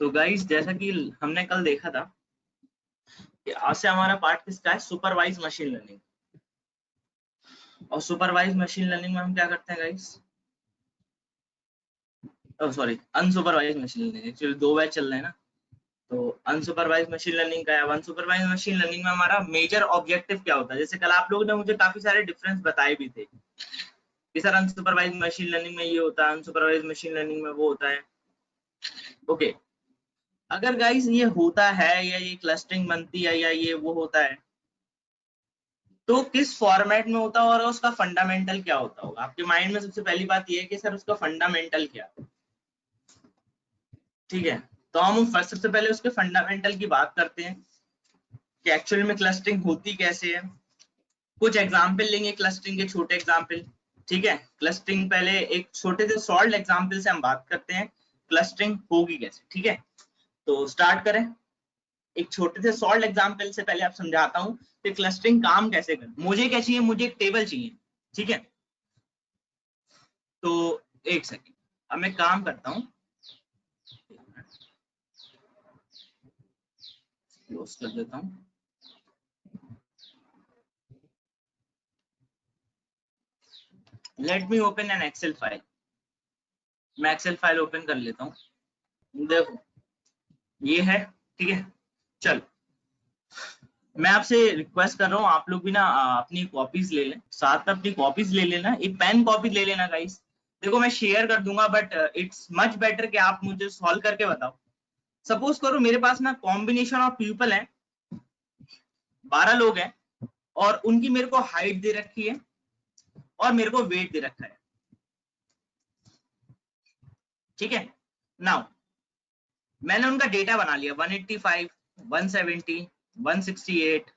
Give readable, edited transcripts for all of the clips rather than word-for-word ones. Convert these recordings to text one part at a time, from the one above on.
तो गाइस जैसा कि हमने कल देखा था कि आज से हमारा पार्ट किसका है, सुपरवाइज मशीन लर्निंग। और सुपरवाइज मशीन लर्निंग में हम क्या करते हैं guys, sorry unsupervised machine learning, actually दो बैच चल रहे हैं ना। तो अनसुपरवाइज मशीन लर्निंग का है। अनसुपरवाइज मशीन लर्निंग में हमारा मेजर ऑब्जेक्टिव क्या होता है, जैसे कल आप लोगों ने मुझे काफी सारे डिफरेंस बताए भी थे कि सर अनसुपरवाइज मशीन लर्निंग में ये होता है, अनसुपरवाइज मशीन लर्निंग में वो होता है। ओके, अगर गाइस ये होता है या ये क्लस्टरिंग बनती है या ये वो होता है, तो किस फॉर्मेट में होता है और उसका फंडामेंटल क्या होता होगा। आपके माइंड में सबसे पहली बात ये है कि सर उसका फंडामेंटल क्या है। ठीक है, तो हम सबसे पहले उसके फंडामेंटल की बात करते हैं कि एक्चुअल में क्लस्टरिंग होती कैसे है। कुछ एग्जाम्पल लेंगे क्लस्टरिंग के, छोटे एग्जाम्पल। ठीक है, क्लस्टरिंग पहले एक छोटे से सॉल्व एग्जाम्पल से हम बात करते हैं क्लस्टरिंग होगी कैसे। ठीक है, तो स्टार्ट करें। एक छोटे से सॉल्व एग्जाम्पल से पहले आप समझाता हूँ कि क्लस्टरिंग काम कैसे कर। मुझे क्या चाहिए, मुझे एक टेबल चाहिए। ठीक है, तो एक सेकेंड, अब मैं काम करता हूँ, क्लोज कर देता हूँ। Let me open an Excel file. मैं एक्सेल फाइल ओपन कर लेता हूँ। देखो ये है। ठीक है, चल मैं आपसे रिक्वेस्ट कर रहा हूँ, आप लोग भी ना अपनी कॉपीज ले लें, साथ में अपनी कॉपीज ले लेना, एक पेन कॉपी ले लेना गाइस। देखो मैं शेयर कर दूंगा, बट इट्स मच बेटर कि आप मुझे सॉल्व करके बताओ। सपोज करो मेरे पास ना कॉम्बिनेशन ऑफ पीपल है, 12 लोग हैं, और उनकी मेरे को हाइट दे रखी है और मेरे को वेट दे रखा है। ठीक है, नाउ मैंने उनका डेटा बना लिया, 185, 170, 168,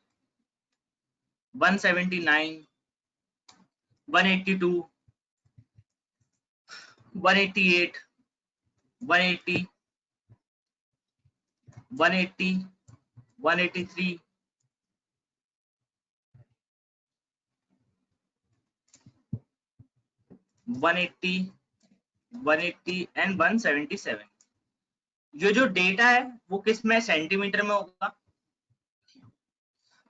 179, 182, 188, 180, 180, 183, 180, 180 एंड 177। जो डेटा है वो किस में, सेंटीमीटर में होगा,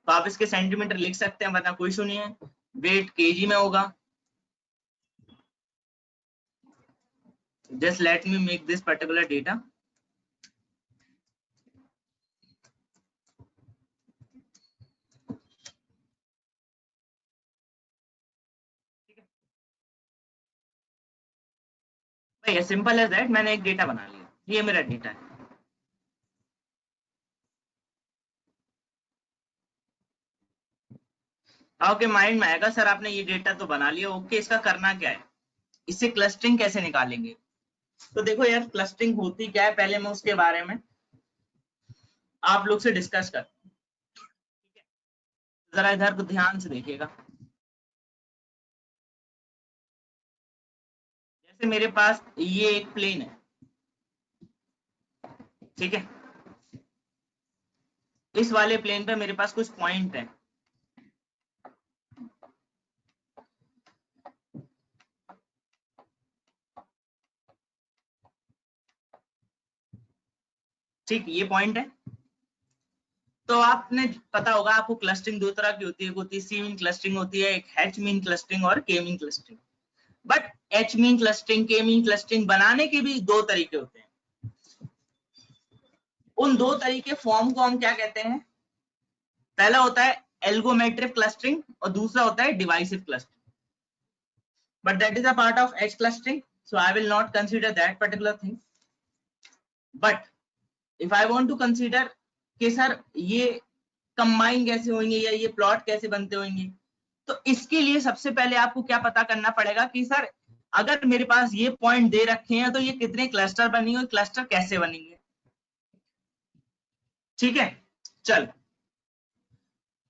तो आप इसके सेंटीमीटर लिख सकते हैं, वरना कोई इशू नहीं है। वेट केजी में होगा। Just let me make this particular data. भाई सिंपल एज दैट, मैंने एक डेटा बना लिया, ये मेरा डेटा है। आपके माइंड में आएगा सर आपने ये डेटा तो बना लिया, ओके इसका करना क्या है, इससे क्लस्टरिंग कैसे निकालेंगे। तो देखो यार क्लस्टरिंग होती क्या है, पहले मैं उसके बारे में आप लोग से डिस्कस कर। जरा इधर को ध्यान से देखिएगा। जैसे मेरे पास ये एक प्लेन है, ठीक है, इस वाले प्लेन पे मेरे पास कुछ पॉइंट है। ठीक, ये पॉइंट है। तो आपने पता होगा आपको क्लस्टरिंग दो तरह की होती है, एक होती है सी मीन क्लस्टरिंग होती है, एक एच मीन क्लस्टरिंग और के mean clustering. But H mean clustering, के मीन क्लस्टरिंग बनाने के भी दो तरीके होते हैं। उन दो तरीके फॉर्म को हम क्या कहते हैं, पहला होता है एल्गोमेट्रिक क्लस्टरिंग और दूसरा होता है divisive clustering. But that is a part of H clustering, so I will not consider that particular thing. But if I want to consider कि सर ये कंबाइन कैसे होंगे या ये प्लॉट कैसे बनते होंगे, तो इसके लिए सबसे पहले आपको क्या पता करना पड़ेगा कि सर अगर मेरे पास ये पॉइंट दे रखे हैं तो ये कितने क्लस्टर बनेंगे और क्लस्टर कैसे बनेंगे। ठीक है, चल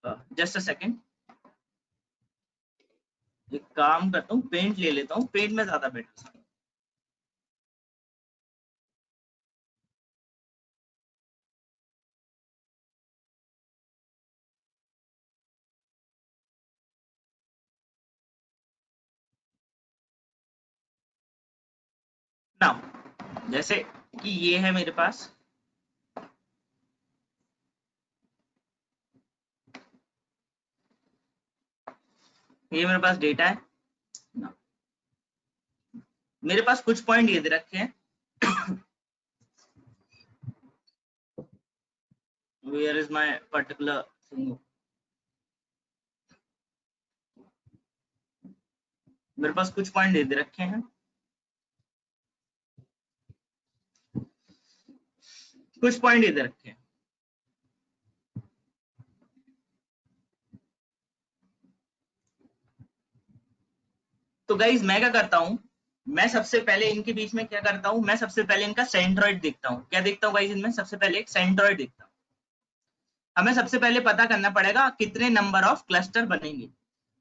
जस्ट अ सेकेंड, एक काम करता हूँ, पेंट ले लेता हूँ, पेंट में ज्यादा बेटर। नाउ जैसे कि ये है मेरे पास ये मेरे पास डेटा है ना, मेरे पास कुछ पॉइंट ये दे रखे हैं। Where is my particular thing, मेरे पास कुछ पॉइंट दे रखे हैं, कुछ पॉइंट दे रखे हैं। तो गाइज मैं क्या करता हूँ, मैं सबसे पहले इनके बीच में क्या करता हूँ, मैं सबसे पहले इनका सेंट्रोइड देखता हूँ। क्या देखता हूँ गाइज, इनमें सबसे पहले एक सेंट्रोइड देखता हूँ। हमें सबसे पहले पता करना पड़ेगा कितने नंबर ऑफ क्लस्टर बनेंगे।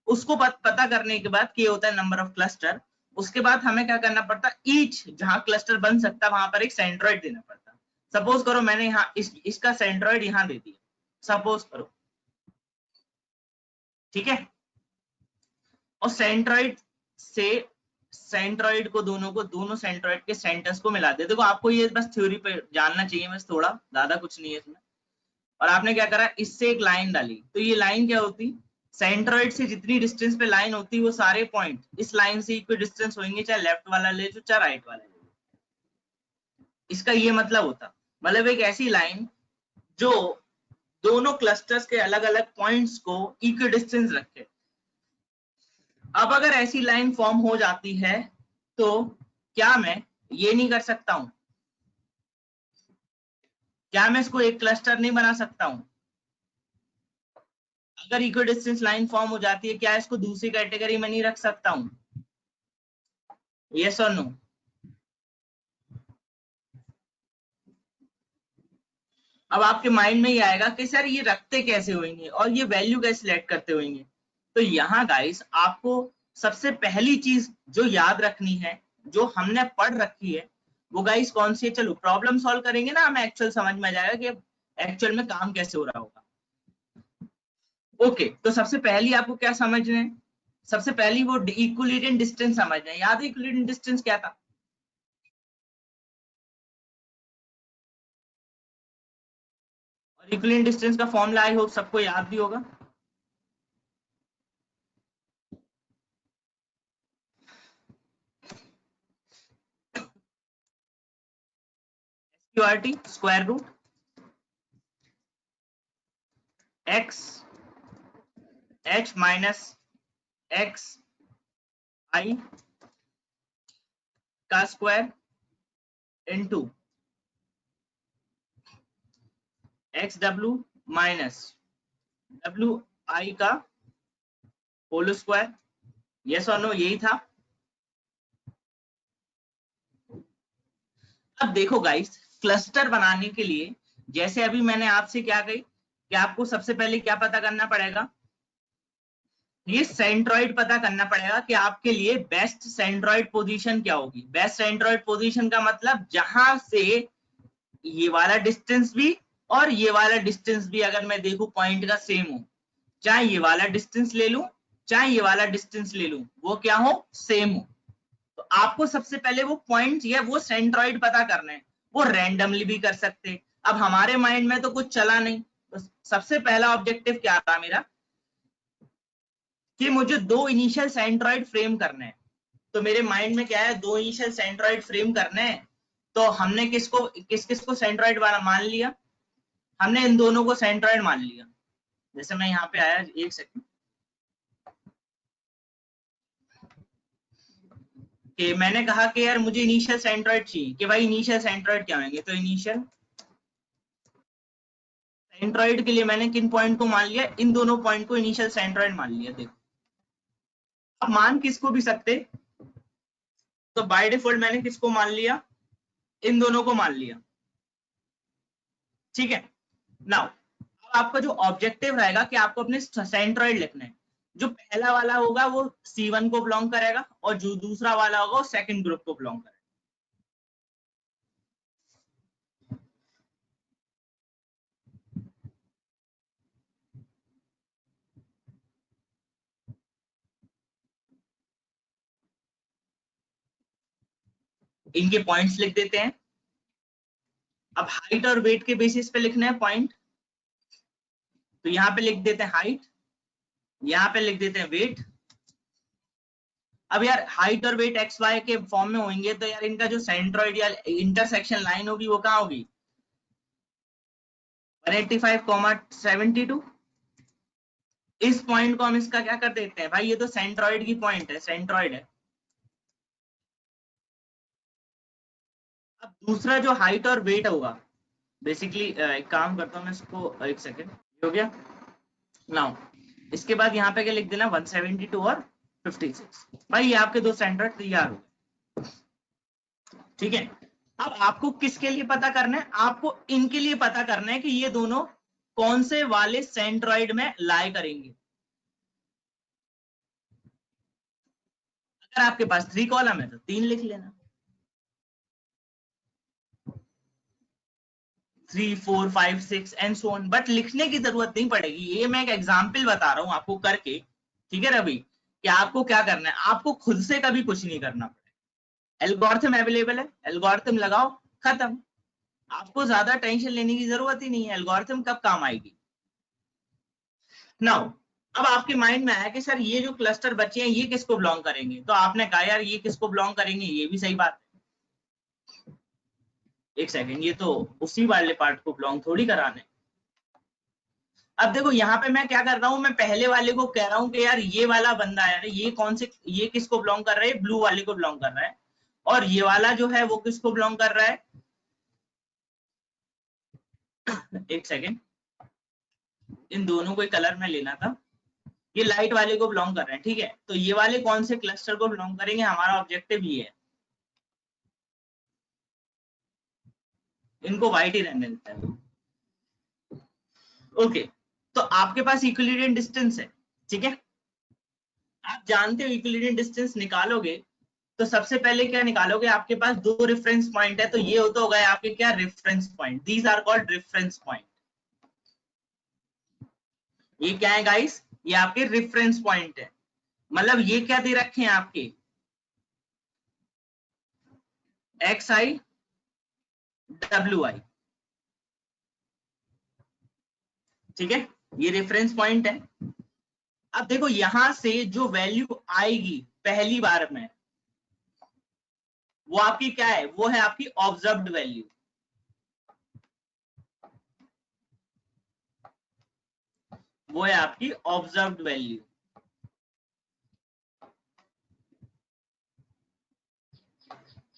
उसको पता करने के बाद क्या होता है नंबर ऑफ क्लस्टर, उसके बाद हमें क्या करना पड़ता है, ईच जहां क्लस्टर बन सकता है वहां पर एक सेंट्रोइड देना पड़ता है। सपोज करो मैंने यहाँ इसका सेंट्रोइड यहाँ दे दिया, सपोज करो, ठीक है। और सेंट्रोइड से सेंट्रोइड को दोनों सेंट्रोइड के सेंटर्स को मिला दे। देखो आपको ये बस थ्योरी पे जानना चाहिए, बस थोड़ा, ज्यादा कुछ नहीं है इसमें। और आपने क्या करा, इससे एक लाइन डाली, तो ये लाइन क्या होती, सेंट्रोइड से जितनी डिस्टेंस पे लाइन होती है वो सारे पॉइंट इस लाइन से इक्वल डिस्टेंस होंगे, चाहे लेफ्ट वाला ले लो चाहे राइट वाला ले लो। इसका ये मतलब होता, मतलब एक ऐसी लाइन जो दोनों क्लस्टर्स के अलग अलग पॉइंट्स को इक्वल डिस्टेंस रखे। अब अगर ऐसी लाइन फॉर्म हो जाती है तो क्या मैं ये नहीं कर सकता हूं, क्या मैं इसको एक क्लस्टर नहीं बना सकता हूं? अगर इक्वल डिस्टेंस लाइन फॉर्म हो जाती है, क्या इसको दूसरी कैटेगरी में नहीं रख सकता हूं? यस और नो? अब आपके माइंड में ये आएगा कि सर ये रखते कैसे होंगे और ये वैल्यू कैसे सिलेक्ट करते होंगे। तो यहाँ गाइस आपको सबसे पहली चीज जो याद रखनी है, जो हमने पढ़ रखी है, वो गाइस कौन सी है, चलो प्रॉब्लम सॉल्व करेंगे ना, हमें एक्चुअल समझ में आ जाएगा कि एक्चुअल में काम कैसे हो रहा होगा। ओके, तो सबसे पहली आपको क्या समझना है, सबसे पहली वो इक्विलिब्रियम डिस्टेंस समझना है। याद है इक्विलिब्रियम डिस्टेंस क्या था? और इक्विलिब्रियम डिस्टेंस का फॉर्मूला आई होप सबको याद भी होगा। SQRT square root x h minus x i का square into X W minus W I का होल स्क्वायर। यस और नो, यही था। अब देखो गाइस, क्लस्टर बनाने के लिए जैसे अभी मैंने आपसे क्या कही कि आपको सबसे पहले क्या पता करना पड़ेगा, ये सेंट्रोइड पता करना पड़ेगा कि आपके लिए बेस्ट सेंट्रोइड पोजीशन क्या होगी। बेस्ट सेंट्रोइड पोजीशन का मतलब जहां से ये वाला डिस्टेंस भी और ये वाला डिस्टेंस भी अगर मैं देखूं पॉइंट का सेम हो, चाहे ये वाला डिस्टेंस ले लूं चाहे ये वाला डिस्टेंस ले लूं, वो क्या हो, सेम हो। तो आपको सबसे पहले वो पॉइंट या वो सेंट्रोइड पता करना है। वो रैंडमली भी कर सकते। अब हमारे माइंड में तो कुछ चला नहीं, तो सबसे पहला ऑब्जेक्टिव क्या था मेरा कि मुझे दो इनिशियल सेंट्रोइड फ्रेम करने हैं। तो मेरे माइंड में क्या है, दो इनिशियल सेंट्रोइड फ्रेम करने हैं। तो हमने किसको किस किस को सेंट्रोइड मान लिया, हमने इन दोनों को सेंट्रोइड मान लिया। जैसे मैं यहाँ पे आया, एक सेकंड, कि मैंने कहा कि यार मुझे इनिशियल सेंट्रोइड चाहिए, कि भाई इनिशियल सेंट्रोइड क्या होंगे, तो इनिशियल सेंट्रोइड के लिए मैंने किन पॉइंट को मान लिया, इन दोनों पॉइंट को इनिशियल सेंट्रोइड मान लिया। देखो अब मान किसको भी सकते, तो बाय डिफॉल्ट मैंने किसको मान लिया, इन दोनों को मान लिया, ठीक है। नाउ आपका जो ऑब्जेक्टिव रहेगा कि आपको अपने सेंट्रोइड लिखना है। जो पहला वाला होगा वो C1 को बिलोंग करेगा और जो दूसरा वाला होगा वो सेकंड ग्रुप को बिलोंग करेगा। इनके पॉइंट्स लिख देते हैं। अब हाइट और वेट के बेसिस पे लिखना है पॉइंट, तो यहाँ पे लिख देते हैं हाइट, यहाँ पे लिख देते हैं वेट, अब यार हाइट और वेट एक्स वाई के फॉर्म में होंगे तो यार इनका जो सेंट्रोइड या इंटरसेक्शन लाइन होगी वो कहाँ होगी 185,72। इस पॉइंट को हम इसका क्या कर देते हैं भाई, ये तो सेंट्रोइड की पॉइंट है, सेंट्रोइड है। अब दूसरा जो हाइट और वेट होगा बेसिकली, एक काम करता हूँ मैं इसको, एक सेकेंड हो गया नाउ। इसके बाद यहाँ पे क्या लिख देना 172 और 56। भाई ये आपके दो सेंट्रोइड तैयार हो गए, ठीक है। अब आपको किसके लिए पता करना है, आपको इनके लिए पता करना है कि ये दोनों कौन से वाले सेंट्रोइड में लाई करेंगे। अगर आपके पास 3 कॉलम है तो 3 लिख लेना, 3 4 5 6 एंड सो ऑन, बट लिखने की जरूरत नहीं पड़ेगी। ये मैं एक एग्जाम्पल बता रहा हूं आपको करके, ठीक है रवि, कि आपको क्या करना है, आपको खुद से कभी कुछ नहीं करना पड़ेगा। एल्गोरिथम अवेलेबल है, एल्गोरिथम लगाओ, खत्म। आपको ज्यादा टेंशन लेने की जरूरत ही नहीं है, एल्गोरिथम कब काम आएगी। नाउ अब आपके माइंड में आया कि सर ये जो क्लस्टर बचे हैं ये किसको बिलोंग करेंगे, तो आपने कहा यार ये किसको बिलोंग करेंगे, ये भी सही बात है। एक सेकेंड, ये तो उसी वाले पार्ट को बिलोंग थोड़ी कराने। अब देखो यहाँ पे मैं क्या कर रहा हूँ, मैं पहले वाले को कह रहा हूँ कि यार ये वाला बंदा है, ये कौन से, ये किसको बिलोंग कर रहा है, ब्लू वाले को बिलोंग कर रहा है। और ये वाला जो है वो किसको बिलोंग कर रहा है, एक सेकेंड, इन दोनों को कलर में लेना था, ये लाइट वाले को बिलोंग कर रहे हैं, ठीक है। तो ये वाले कौन से क्लस्टर को बिलोंग करेंगे, हमारा ऑब्जेक्टिव ये है, इनको व्हाइट ही रहने देता है। ओके, तो आपके पास इक्विलिब्रियम डिस्टेंस है, ठीक है। आप जानते हो इक्विलिब्रियम डिस्टेंस निकालोगे तो सबसे पहले क्या निकालोगे, आपके पास दो रेफरेंस पॉइंट है, तो ये होता होगा आपके क्या reference point, these are called reference point. ये क्या है गाइस, ये आपके रेफरेंस पॉइंट है। मतलब ये क्या दे रखे हैं आपके, एक्स आई डब्ल्यू आई, ठीक है, ये रेफरेंस पॉइंट है। अब देखो यहां से जो वैल्यू आएगी पहली बार में, वो आपकी क्या है, वो है आपकी ऑब्जर्व्ड वैल्यू। वो है आपकी ऑब्जर्व्ड वैल्यू।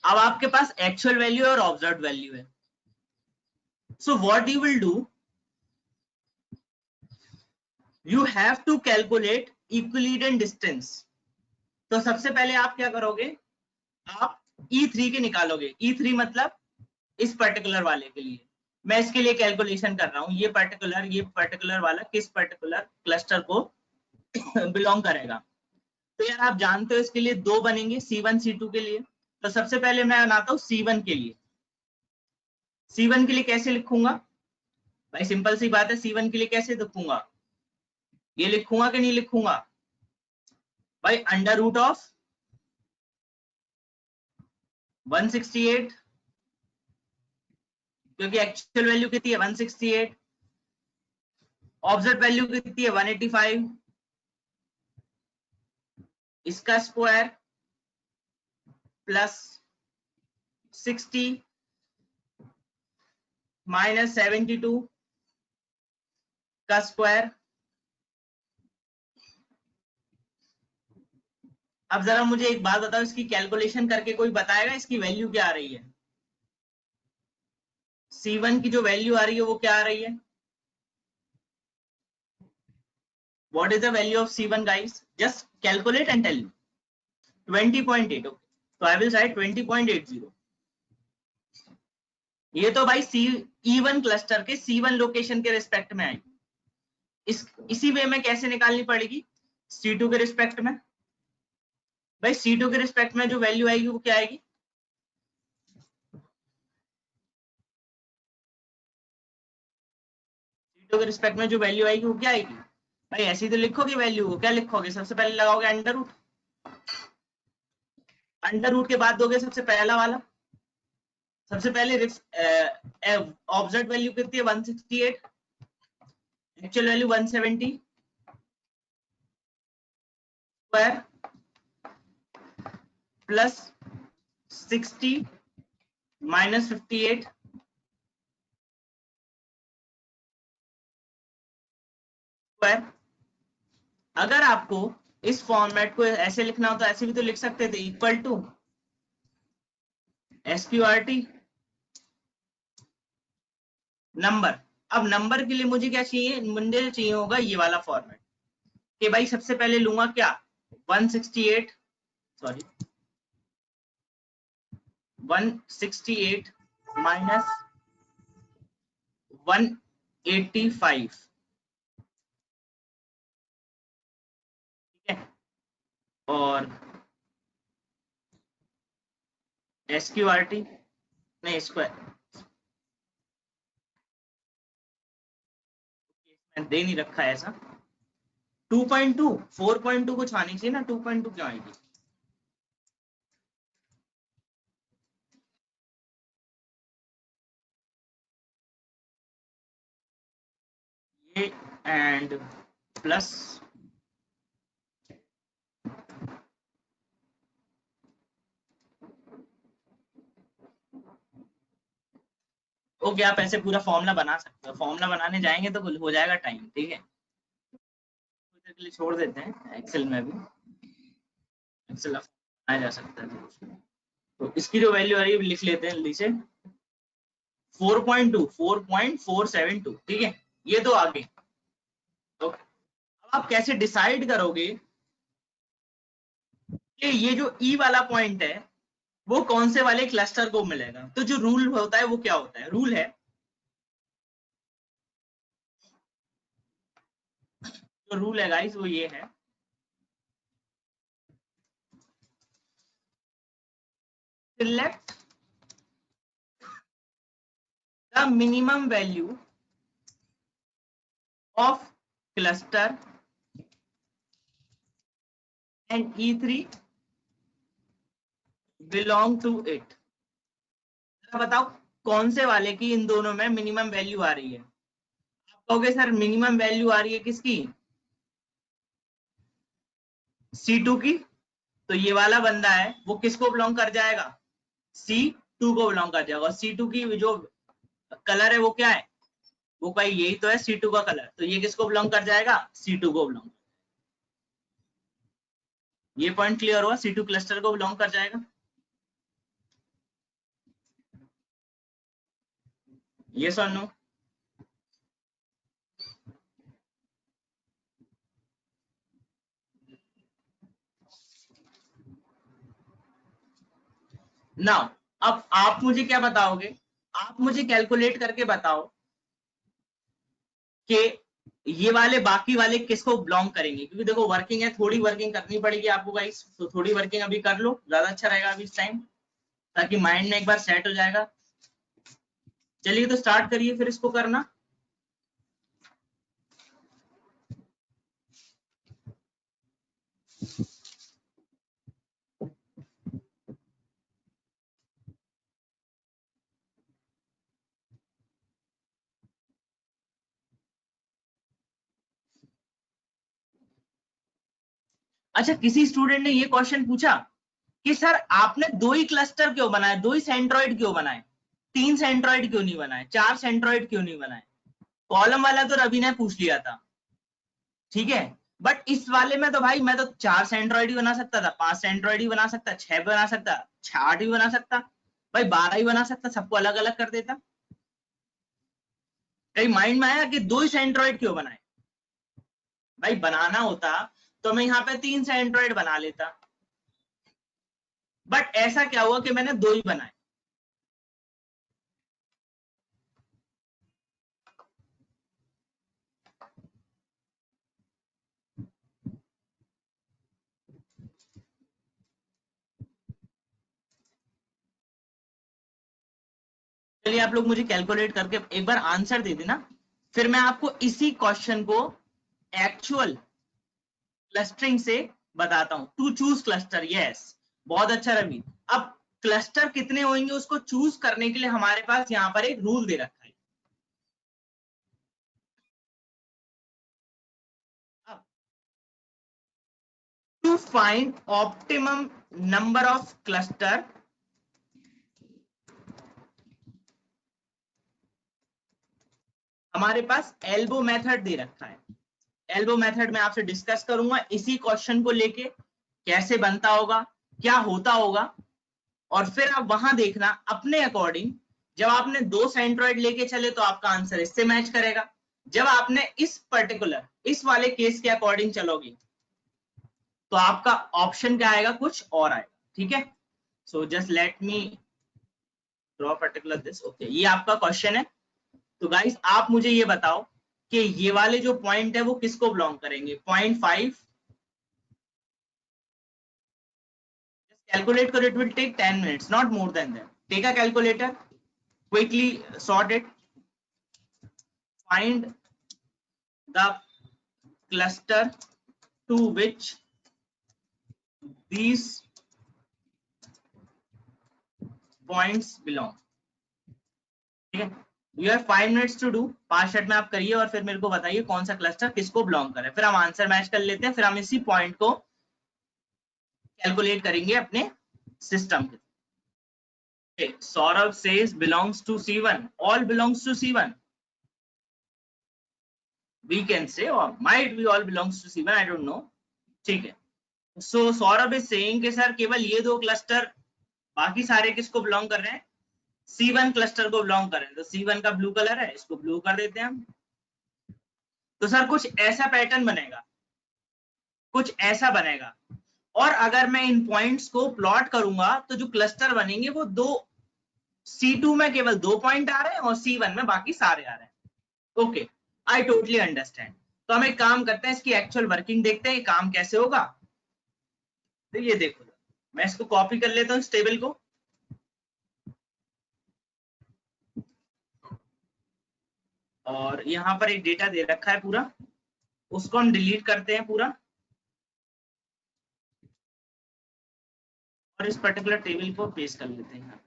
अब आपके पास एक्चुअल वैल्यू और ऑब्जर्व्ड वैल्यू है। So what you will do, you have to calculate equilibrium distance. तो सबसे पहले आप क्या करोगे, आप E3 के निकालोगे। E3 मतलब इस पर्टिकुलर वाले के लिए मैं इसके लिए कैलकुलेशन कर रहा हूं, ये पर्टिकुलर वाला किस पर्टिकुलर क्लस्टर को बिलोंग करेगा। तो यार आप जानते हो इसके लिए दो बनेंगे, C1 C2 के लिए। तो सबसे पहले मैं बनाता हूँ C1 के लिए। C1 के लिए कैसे लिखूंगा भाई, सिंपल सी बात है, C1 के लिए कैसे लिखूंगा, ये लिखूंगा कि नहीं लिखूंगा भाई, अंडर रूट ऑफ 168, क्योंकि एक्चुअल वैल्यू कितनी है 168, ऑब्जर्व वैल्यू कितनी है 185, इसका स्क्वायर प्लस 60 माइनस 72 का स्क्वायर। अब जरा मुझे एक बात बताओ, इसकी कैलकुलेशन करके कोई बताएगा इसकी वैल्यू क्या आ रही है, C1 की जो वैल्यू आ रही है वो क्या आ रही है, what is the value of C1 guys, just calculate and tell me. 20.8, okay, तो आई विल राइट 20.80। ये तो भाई E1 क्लस्टर के C1 लोकेशन के रिस्पेक्ट में आएगी। इसी वे में कैसे निकालनी पड़ेगी, C2 के रिस्पेक्ट में। भाई C2 के रिस्पेक्ट में जो वैल्यू आएगी वो क्या आएगी, C2 के रिस्पेक्ट में जो वैल्यू आएगी वो क्या आएगी भाई, ऐसी तो लिखोगे वैल्यू को, क्या लिखोगे, सबसे पहले लगाओगे अंडर रूट, अंडर रूट के बाद दोगे सबसे पहला वाला, सबसे पहले ऑब्जर्व वैल्यू कितनी है 168, actual value 170 square plus 60 minus 58 square. अगर आपको इस फॉर्मेट को ऐसे लिखना हो तो ऐसे भी तो लिख सकते थे, इक्वल टू SQRT नंबर। अब नंबर के लिए मुझे क्या चाहिए, मुझे चाहिए होगा ये वाला फॉर्मेट कि भाई सबसे पहले लूंगा क्या 168 सॉरी 168 माइनस 185, ठीक है, और SQRT नहीं स्क्वायर मैंने दे नहीं रखा है ऐसा। 2.2 4.2 कुछ आनी चाहिए ना, 2.2 क्यों आएगी? ये एंड प्लस ओके, आप ऐसे पूरा फॉर्मूला बना सकते हो, फॉर्मूला बनाने जाएंगे तो हो जाएगा टाइम, ठीक है, कुछ देर के लिए छोड़ देते हैं। एक्सेल में भी एक्सेल बनाया जा सकता है, तो इसकी जो वैल्यू आ रही है लिख लेते हैं जल्दी से 4.2 4.472, ठीक है, ये तो आगे। तो अब आप कैसे डिसाइड करोगे कि ये जो ई वाला पॉइंट है वो कौन से वाले क्लस्टर को मिलेगा? तो जो रूल होता है वो क्या होता है, रूल है, जो रूल है गाइस वो ये है, select the minimum value of cluster and E3 belong to it. बताओ कौन से वाले की इन दोनों में मिनिमम वैल्यू आ रही है? आप कहोगे सर मिनिमम वैल्यू आ रही है किसकी, C2 की, तो ये वाला बंदा है वो किसको बिलोंग कर जाएगा, C2 को बिलोंग कर जाएगा। और C2 की जो कलर है वो क्या है, वो भाई यही तो है C2 का कलर, तो ये किसको बिलोंग कर जाएगा, C2 को बिलोंग। ये पॉइंट क्लियर हुआ, C2 क्लस्टर को बिलोंग कर जाएगा। ये सर नो, नाउ अब आप मुझे क्या बताओगे, आप मुझे कैलकुलेट करके बताओ कि ये वाले बाकी वाले किसको बिलोंग करेंगे, क्योंकि देखो वर्किंग है, थोड़ी वर्किंग करनी पड़ेगी आपको गाइस, तो थोड़ी वर्किंग अभी कर लो, ज्यादा अच्छा रहेगा अभी इस टाइम, ताकि माइंड में एक बार सेट हो जाएगा। चलिए तो स्टार्ट करिए फिर इसको करना। अच्छा, किसी स्टूडेंट ने ये क्वेश्चन पूछा कि सर आपने दो ही क्लस्टर क्यों बनाए, दो ही सेंट्रॉइड क्यों बनाए, तीन सेंट्रॉइड क्यों नहीं बनाए, चार सेंट्रॉइड क्यों नहीं बनाए? कॉलम वाला तो रवि ने पूछ लिया था, ठीक है, बट इस वाले में तो भाई मैं तो चार सेंट्रॉइड ही बना सकता था, पांच सेंट्रॉइड ही बना सकता, छह बना सकता, छह आठ भी बना सकता, भाई 12 ही बना सकता, सबको अलग अलग कर देता। कहीं माइंड में आया कि दो ही सेंट्रॉइड क्यों बनाए? भाई बनाना होता तो मैं यहाँ पे तीन सेंट्रॉइड बना लेता, बट ऐसा क्या हुआ कि मैंने दो ही बनाए। चलिए आप लोग मुझे कैलकुलेट करके एक बार आंसर दे देना, फिर मैं आपको इसी क्वेश्चन को एक्चुअल क्लस्टरिंग से बताता हूं। टू चूज क्लस्टर, यस, बहुत अच्छा रवि। अब क्लस्टर कितने होंगे उसको चूज करने के लिए हमारे पास यहाँ पर एक रूल दे रखा है। अब to find optimum number of cluster हमारे पास एल्बो मेथड दे रखा है। एल्बो मेथड में आपसे डिस्कस करूंगा इसी क्वेश्चन को लेके कैसे बनता होगा, क्या होता होगा, और फिर आप वहां देखना अपने अकॉर्डिंग। जब आपने दो सेंट्रोइड लेके चले तो आपका आंसर इससे मैच करेगा। जब आपने इस पर्टिकुलर इस वाले केस के अकॉर्डिंग चलोगे तो आपका ऑप्शन क्या आएगा, कुछ और आएगा। ठीक है, so just let me draw particular this. Okay, ये आपका क्वेश्चन है। तो गाइस आप मुझे ये बताओ कि ये वाले जो पॉइंट है वो किसको बिलोंग करेंगे। 0.5 calculate करो, it will take 10 minutes, not more than that. Take a calculator, quickly sort it, find the cluster to which these points belong. ठीक है, you have 5 minutes to do, 5 minute में आप करिए और फिर मेरे को बताइए कौन सा क्लस्टर किसको बिलोंग करे, फिर हम आंसर मैच कर लेते हैं, फिर हम इसी पॉइंट को कैलकुलेट करेंगे अपने सिस्टम के। Okay, Saurabh says belongs to C1. All belongs to C1. We can say, or might be all belongs to C1. I don't know. ठीक है. So Saurabh is saying कि सर केवल ये दो क्लस्टर, बाकी सारे किसको बिलोंग कर रहे हैं, C1 क्लस्टर को बिलोंग कर रहे हैं। तो C1 का ब्लू कलर है, इसको ब्लू कर देते हैं हम। तो सर कुछ ऐसा पैटर्न बनेगा, कुछ ऐसा बनेगा। और अगर मैं इन पॉइंट्स को प्लॉट करूंगा तो जो क्लस्टर बनेंगे वो दो, C2 में केवल 2 पॉइंट आ रहे हैं और C1 में बाकी सारे आ रहे हैं। Okay, I totally understand. तो हम एक काम करते हैं, इसकी एक्चुअल वर्किंग देखते हैं काम कैसे होगा। तो ये देखो, मैं इसको कॉपी कर लेता हूँ इस टेबल को, और यहाँ पर एक डेटा दे रखा है पूरा, उसको हम डिलीट करते हैं पूरा, और इस पर्टिकुलर टेबल को पेस्ट कर लेते हैं।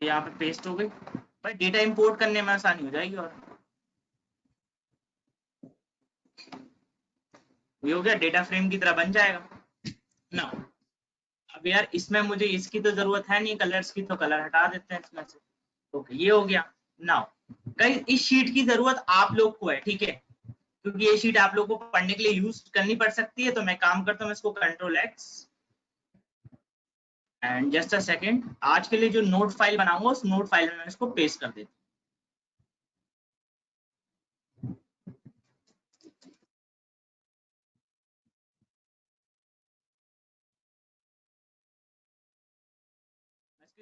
यहाँ पे पेस्ट हो गई भाई, डेटा इंपोर्ट करने में आसानी हो जाएगी। और ये हो गया, डेटा फ्रेम की तरह बन जाएगा ना। अब यार इसमें मुझे इसकी तो जरूरत है नहीं कलर्स की, तो कलर हटा देते हैं इसमें से। ओके, ये हो गया। नाउ गाइस इस शीट की जरूरत आप लोग को है, ठीक है, क्योंकि ये शीट आप लोग को पढ़ने के लिए यूज करनी पड़ सकती है। तो मैं काम करता हूँ, इसको control x and just a second, आज के लिए जो नोट फाइल बनाऊंगा उस नोट फाइल में मैं इसको पेस्ट कर देता हूँ।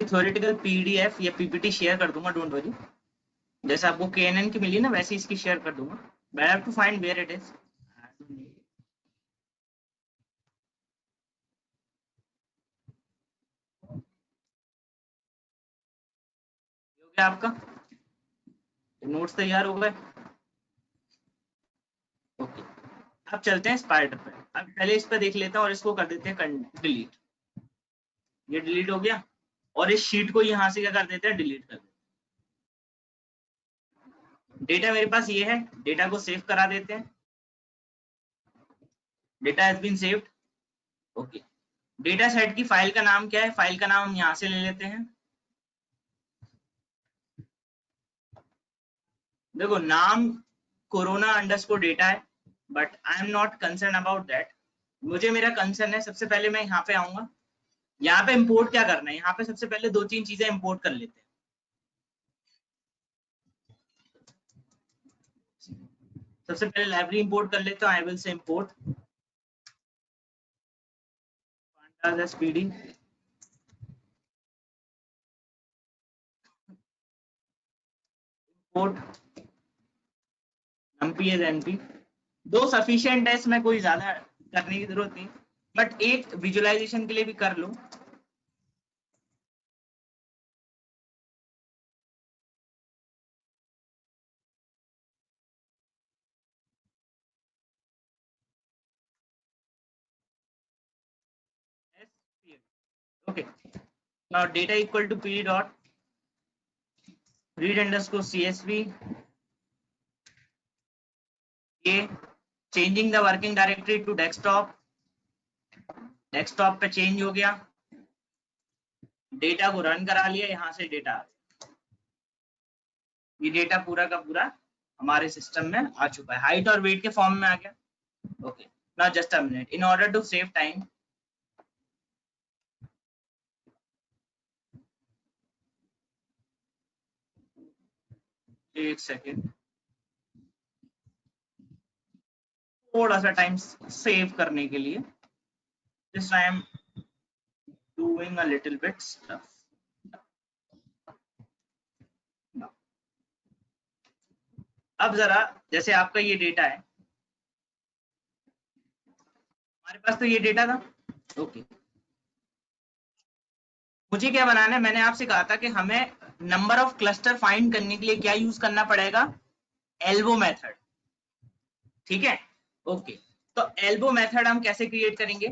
थ्योरेटिकल पीडीएफ या पीपीटी शेयर कर दूंगा, डोंट वरी। जैसे आपको केएनएन की मिली ना, वैसे इसकी शेयर कर दूंगा। But I have to find where it is. हो गया आपका, नोट्स तैयार हो गए। ओके, अब चलते हैं स्पाइडर पे। अब पहले इस पे देख लेते हैं और इसको कर देते हैं डिलीट। ये डिलीट हो गया, और इस शीट को यहाँ से क्या कर देते हैं, डिलीट कर देते हैं। डेटा मेरे पास ये है, डेटा को सेव करा देते हैं। Data has been saved. Okay, data set की फाइल का नाम क्या है, फाइल का नाम हम यहाँ से ले लेते हैं। देखो नाम कोरोना अंडरस्कोर डेटा है, but I am not concern about that. मुझे मेरा कंसर्न है, सबसे पहले मैं यहाँ पे आऊंगा, यहाँ पे इंपोर्ट क्या करना है, यहाँ पे सबसे पहले दो तीन चीजें इंपोर्ट कर लेते हैं। सबसे पहले लाइब्रेरी इंपोर्ट कर लेते हैं। I will say import pandas pd, import numpy as np। दो सफिशिएंट है, इसमें कोई ज्यादा करने की जरूरत नहीं, बट एक विजुअलाइजेशन के लिए भी कर लो। Okay, now data equal to p dot read underscore csv, ये changing the working directory to desktop, desktop पे चेंज हो गया, डेटा को रन करा लिया, यहां से डेटा आ गया, ये डेटा पूरा का पूरा हमारे सिस्टम में आ चुका है, हाइट और वेट के फॉर्म में आ गया। Okay, now just a minute, in order to save time एक सेकेंड, थोड़ा सा टाइम सेव करने के लिए this I am doing a little bit stuff. अब जरा जैसे आपका ये डेटा है, हमारे पास तो ये डेटा था। ओके, मुझे क्या बनाना है, मैंने आपसे कहा था कि हमें नंबर ऑफ क्लस्टर फाइंड करने के लिए क्या यूज करना पड़ेगा, एल्बो मेथड, ठीक है। ओके, तो एल्बो मेथड हम कैसे क्रिएट करेंगे,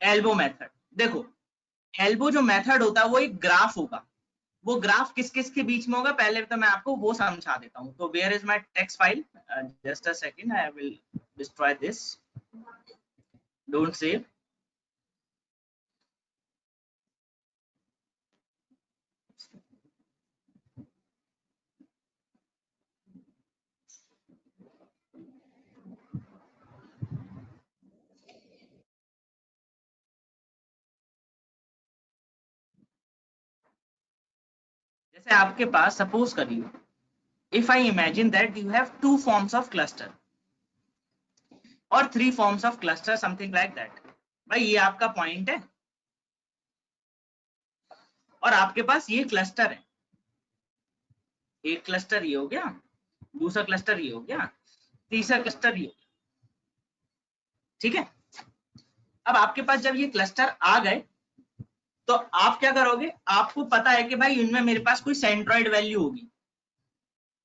एल्बो मेथड देखो, एल्बो जो मेथड होता है वो एक ग्राफ होगा, वो ग्राफ किस किस के बीच में होगा, पहले तो मैं आपको वो समझा देता हूँ। तो where is my text file, just a second, I will destroy this, don't save. जैसे आपके पास सपोज करिए, if I imagine that you have two forms of cluster or three forms of cluster, something like that, भाई ये आपका point है और आपके पास ये क्लस्टर है, एक क्लस्टर ये हो गया, दूसरा क्लस्टर ये हो गया, तीसरा क्लस्टर ये हो गया, ठीक है। अब आपके पास जब ये क्लस्टर आ गए तो आप क्या करोगे, आपको पता है कि भाई इनमें मेरे पास कोई सेंट्रॉइड वैल्यू होगी,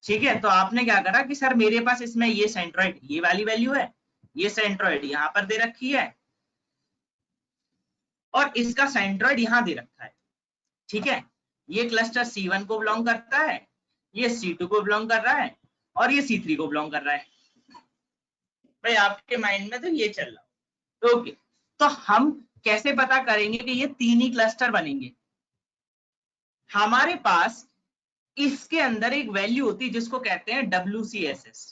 ठीक है। तो आपने क्या करा कि सर मेरे पास इसमें ये सेंट्रॉइड ये वाली वैल्यू है, ये सेंट्रॉइड यहाँ पर दे रखी है और इसका सेंट्रॉइड यहाँ दे रखा है, ठीक है। ये क्लस्टर C1 को बिलोंग करता है, ये C2 को बिलोंग कर रहा है और ये C3 को बिलोंग कर रहा है। भाई आपके माइंड में तो ये चल रहा है। ओके, तो हम कैसे पता करेंगे कि ये तीन ही क्लस्टर बनेंगे, हमारे पास इसके अंदर एक वैल्यू होती है जिसको कहते हैं WCSS।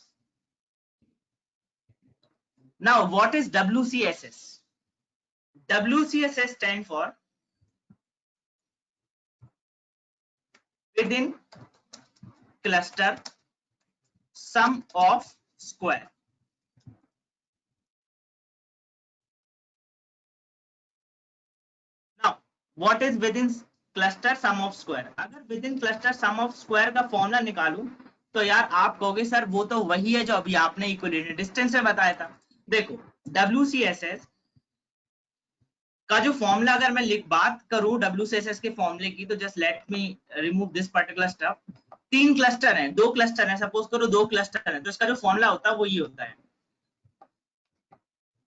Now what is WCSS? WCSS stand for within cluster sum of square। Now what is within cluster sum of square? अगर within cluster sum of square का फॉर्मूला निकालूं तो यार आप कहोगे सर वो तो वही है जो अभी आपने इक्विलिब्रियम डिस्टेंस में बताया था। देखो WCSS का जो फॉर्मूला अगर मैं बात करूं WCSS के फॉर्मूले की, तो just let me remove this particular stuff. तीन क्लस्टर हैं, दो क्लस्टर हैं, सपोज करो दो क्लस्टर हैं, तो इसका जो फॉर्मूला होता है वो ये होता है,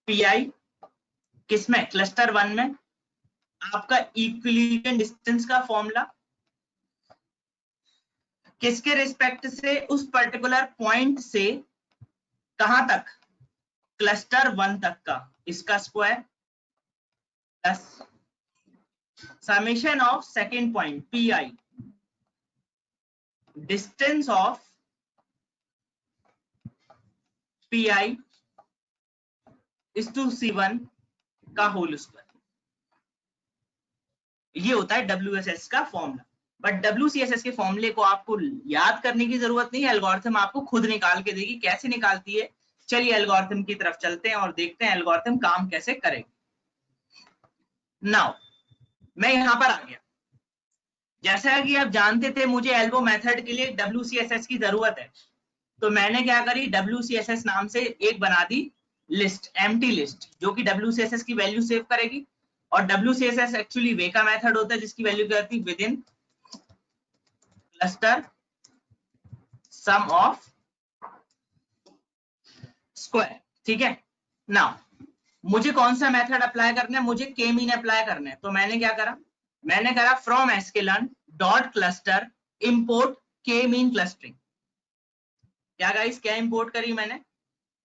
PI किसमें, क्लस्टर 1 में आपका इक्विलिब्रियम डिस्टेंस का फॉर्मूला किसके रिस्पेक्ट से, उस पर्टिकुलर पॉइंट से कहां तक, क्लस्टर 1 तक का, इसका square plus summation of second point PI distance of PI is to C1 का होल स्क्वायर। ये होता है WSS का फॉर्मूला। बट WCSS के फॉर्मूले को आपको याद करने की जरूरत नहीं है, एल्गोरिथम आपको खुद निकाल के देगी। कैसे निकालती है, चलिए एल्गोरिथम की तरफ चलते हैं और देखते हैं एल्गोरिथम काम कैसे करेगी। नाउ मैं यहां पर आ गया, जैसा कि आप जानते थे मुझे एल्बो मेथड के लिए WCSS की जरूरत है, तो मैंने क्या करी, WCSS नाम से एक बना दी लिस्ट, एम्प्टी लिस्ट, जो कि WCSS की वैल्यू सेव करेगी। और WCSS एक्चुअली वे का मेथड होता है जिसकी वैल्यू क्या होती है, within cluster sum of square, ठीक है। नाउ मुझे कौन सा मेथड अप्लाई करना है, मुझे के मीन अप्लाई करना है। तो मैंने क्या करा, मैंने करा from sklearn dot cluster import के मीन क्लस्टरिंग। क्या गाइस, क्या इंपोर्ट करी मैंने,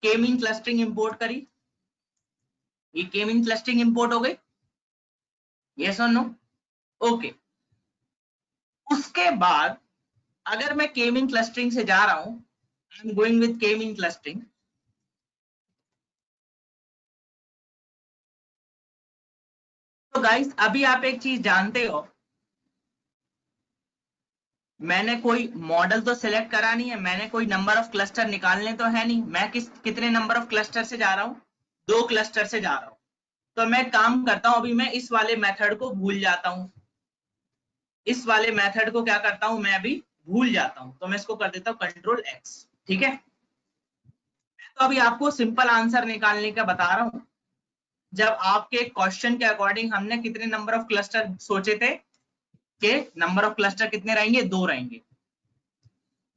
के मीन क्लस्टरिंग इंपोर्ट करी। ये के मीन क्लस्टरिंग इंपोर्ट हो गई, यस और नो, ओके। उसके बाद अगर मैं के मीन क्लस्टरिंग से जा रहा हूं, आई एम गोइंग विद के मीन क्लस्टरिंग, तो गाइस अभी आप एक चीज जानते हो, मैंने कोई मॉडल तो सिलेक्ट करा नहीं है, मैंने कोई नंबर ऑफ क्लस्टर निकालने तो है नहीं, मैं कितने नंबर ऑफ क्लस्टर से जा रहा हूँ, 2 क्लस्टर से जा रहा हूँ। तो मैं काम करता हूं, अभी मैं इस वाले मेथड को भूल जाता हूं, इस वाले मेथड को क्या करता हूं मैं अभी भूल जाता हूं, तो मैं इसको कर देता हूं कंट्रोल एक्स, ठीक है। तो अभी आपको सिंपल आंसर निकालने का बता रहा हूं, जब आपके क्वेश्चन के अकॉर्डिंग हमने कितने नंबर ऑफ क्लस्टर सोचे थे, कि नंबर ऑफ क्लस्टर कितने रहेंगे, 2 रहेंगे।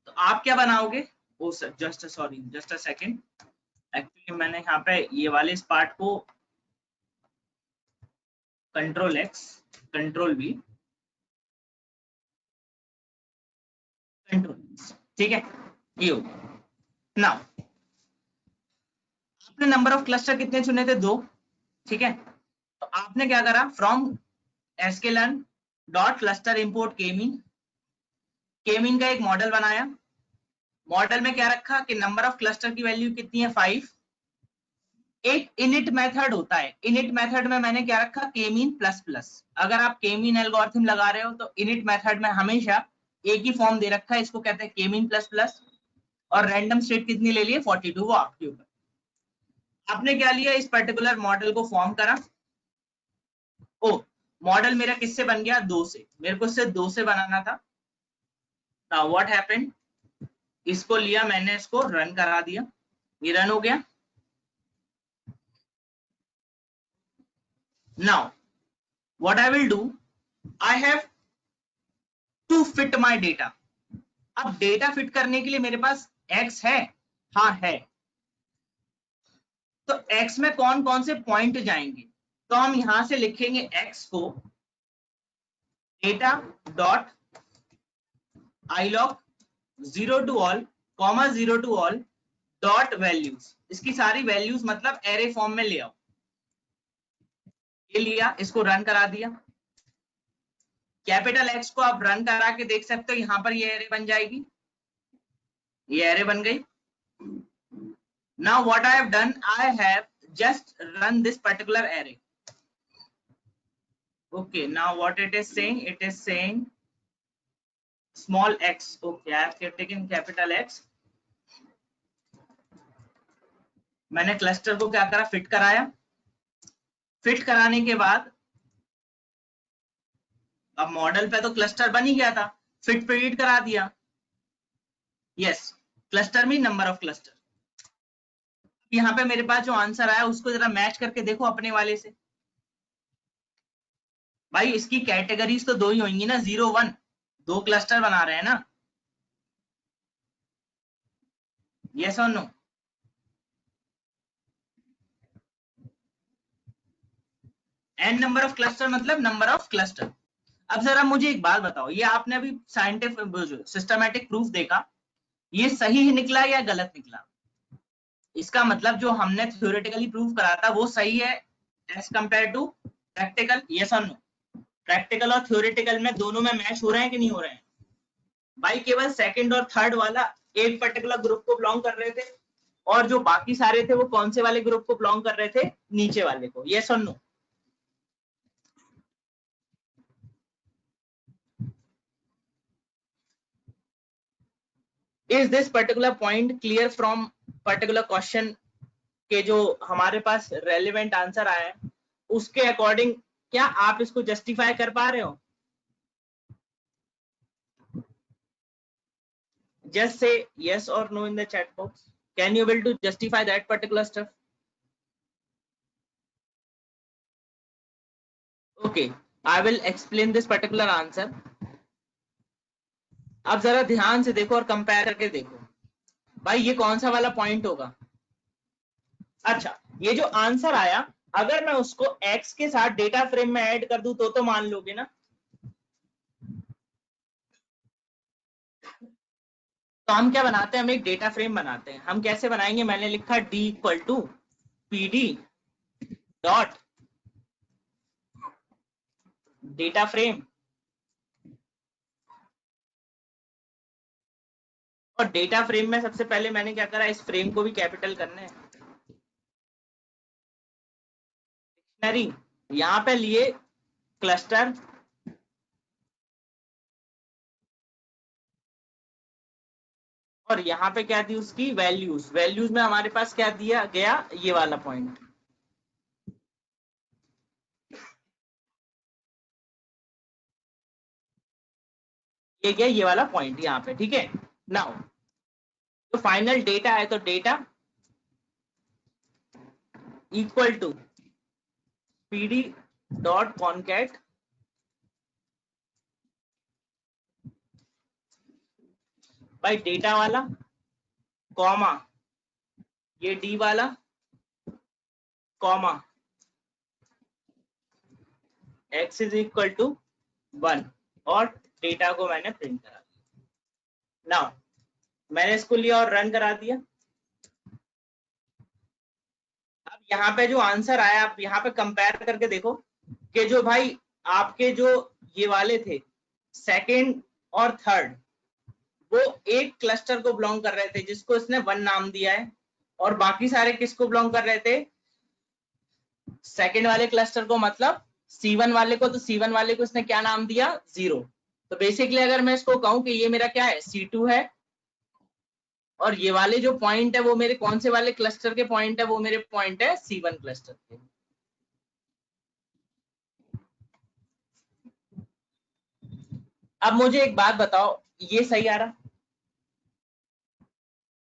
तो आप क्या बनाओगे, oh sir just sorry just a second, actually मैंने यहाँ पे ये वाले इस पार्ट को control X control B control, ठीक है, ये हो नाउ। आपने नंबर ऑफ क्लस्टर कितने चुने थे, 2, ठीक है। तो आपने क्या करा, from sklearn dot cluster import kmean, kmean का एक मॉडल बनाया, मॉडल में क्या रखा कि नंबर ऑफ क्लस्टर की वैल्यू कितनी है, 5। एक इनिट मेथड होता है, इनिट मेथड में मैंने क्या रखा, के मीन प्लस प्लस। अगर आप के मीन एल्गोरिथम लगा रहे हो तो इनिट मेथड में हमेशा एक ही फॉर्म दे रखा है, इसको कहते हैं के मीन प्लस प्लस, और रैंडम स्टेट कितनी ले लिए, 42, वो आपके ऊपर। आपने क्या लिया, इस पर्टिकुलर मॉडल को फॉर्म करा। ओ, मॉडल मेरा किससे बन गया, 2 से, मेरे को सिर्फ 2 से बनाना था। नाउ व्हाट हैपेंड, इसको लिया मैंने, इसको रन करा दिया, ये रन हो गया। Now what I will do, I have to fit my data. अब डेटा फिट करने के लिए मेरे पास x है, हाँ है। तो x में कौन कौन से पॉइंट जाएंगे, तो हम यहां से लिखेंगे x को data dot iloc 0 to all comma 0 to all dot values, इसकी सारी वैल्यूज मतलब एरे फॉर्म में ले आओ। ये लिया, इसको रन करा दिया, कैपिटल एक्स को आप रन करा के देख सकते हो, यहां पर ये एरे बन जाएगी, ये एरे बन गई। Now what I have done, I have just run this particular array. Okay, now what it is saying, it is saying small x. Okay, I have taken capital X. मैंने cluster को क्या करा, fit कराया, fit कराने के बाद अब model पे तो क्लस्टर बन ही गया था, फिट प्रिडिक्ट करा दिया, यस, क्लस्टर में नंबर ऑफ क्लस्टर। यहाँ पे मेरे पास जो आंसर आया उसको जरा मैच करके देखो अपने वाले से। भाई इसकी कैटेगरीज तो 2 ही होंगी ना, 0 1, 2 क्लस्टर बना रहे हैं ना, यस और no. N number of cluster मतलब नंबर ऑफ क्लस्टर। अब जरा मुझे एक बात बताओ, ये आपने अभी साइंटिफिक सिस्टमैटिक प्रूफ देखा, ये सही निकला या गलत निकला? इसका मतलब जो हमने थ्योरेटिकली प्रूफ करा था वो सही है as compare to practical, yes और नो। प्रैक्टिकल और थ्योरेटिकल में दोनों में मैच हो रहे हैं कि नहीं हो रहे हैं? भाई केवल सेकंड और थर्ड वाला एक पर्टिकुलर ग्रुप को बिलोंग कर रहे थे, और जो बाकी सारे थे वो कौन से वाले ग्रुप को बिलोंग कर रहे थे, नीचे वाले को, यस और no. Is this particular point clear from particular question के जो हमारे पास रेलिवेंट आंसर आया है उसके अकॉर्डिंग, क्या आप इसको जस्टिफाई कर पा रहे हो? Just say yes or no in the chat box. Can you able to justify that particular stuff? Okay, I will explain this particular answer. अब जरा ध्यान से देखो और कंपेयर करके देखो, भाई ये कौन सा वाला पॉइंट होगा, अच्छा, ये जो आंसर आया, अगर मैं उसको x के साथ डेटा फ्रेम में ऐड कर दूं तो मान लोगे ना? तो हम क्या बनाते हैं, हम एक डेटा फ्रेम बनाते हैं। हम कैसे बनाएंगे, मैंने लिखा d equal to p d dot data frame, और डेटा फ्रेम में सबसे पहले मैंने क्या करा, इस फ्रेम को भी कैपिटल करना है। डिक्शनरी यहाँ पे लिए क्लस्टर, और यहाँ पे क्या दी उसकी वैल्यूज। वैल्यूज में हमारे पास क्या दिया गया, ये वाला पॉइंट, ये गया ये वाला पॉइंट यहाँ पे, ठीक है। नाउ तो फाइनल डेटा है, तो data equal to pd dot concat भाई डेटा वाला, कॉमा ये डी वाला, comma x is equal to 1, और डेटा को मैंने प्रिंट करा दिया। नाउ मैंने इसको लिया और रन करा दिया। अब यहाँ पे जो आंसर आया, आप यहाँ पे कंपेयर करके देखो कि जो भाई आपके जो ये वाले थे सेकंड और थर्ड, वो एक क्लस्टर को बिलोंग कर रहे थे जिसको इसने 1 नाम दिया है, और बाकी सारे किसको बिलोंग कर रहे थे, सेकंड वाले क्लस्टर को, मतलब C1 वाले को। तो C1 वाले को इसने क्या नाम दिया, 0। तो बेसिकली अगर मैं इसको कहूं कि ये मेरा क्या है, C2 है, और ये वाले जो पॉइंट है वो मेरे कौन से वाले क्लस्टर के पॉइंट है, वो मेरे पॉइंट है C1 क्लस्टर के। अब मुझे एक बात बताओ, ये सही आ रहा?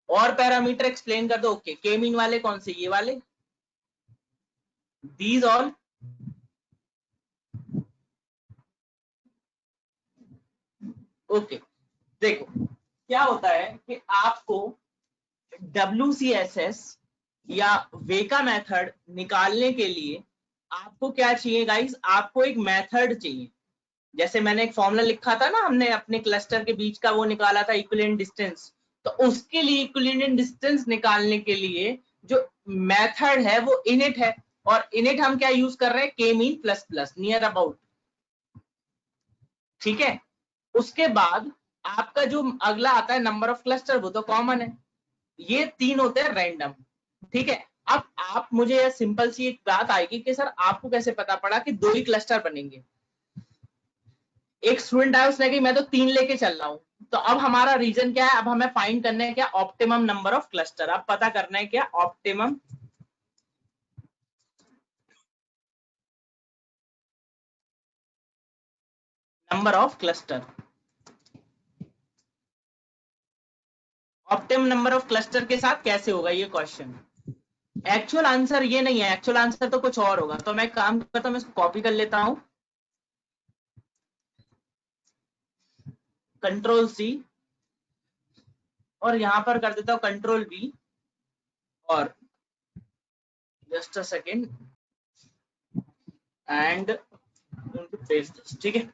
और पैरामीटर एक्सप्लेन कर दो। ओके, के मीन वाले कौन से, ये वाले, दीज ऑल। ओके, देखो क्या होता है कि आपको WCSS या वेका मेथड निकालने के लिए आपको क्या चाहिए गाइस, आपको एक मेथड चाहिए। जैसे मैंने एक फॉर्मूला लिखा था ना, हमने अपने क्लस्टर के बीच का वो निकाला था, इक्विवेलेंट डिस्टेंस। तो उसके लिए इक्विवेलेंट डिस्टेंस निकालने के लिए जो मेथड है वो इनिट है, और इनिट हम क्या यूज कर रहे हैं, के mean plus plus near about, ठीक है। उसके बाद आपका जो अगला आता है नंबर ऑफ क्लस्टर, वो तो कॉमन है। ये तीन होते हैं रैंडम, ठीक है। अब आप मुझे सिंपल सी एक बात आएगी कि सर आपको कैसे पता पड़ा कि 2 ही क्लस्टर बनेंगे। एक स्टूडेंट आया, उसने कही मैं तो 3 लेके चल रहा हूं। तो अब हमारा रीजन क्या है, अब हमें फाइंड करना है क्या, ऑप्टिमम नंबर ऑफ क्लस्टर। अब पता करना है क्या, optimum number of cluster. Optimum number of cluster के साथ कैसे होगा ये क्वेश्चन। एक्चुअल आंसर ये नहीं है, एक्चुअल आंसर तो कुछ और होगा। तो मैं काम करता हूं, मैं इसको कॉपी कर लेता हूं, कंट्रोल C, और यहां पर कर देता हूं कंट्रोल V, और just a second, and paste this, ठीक है।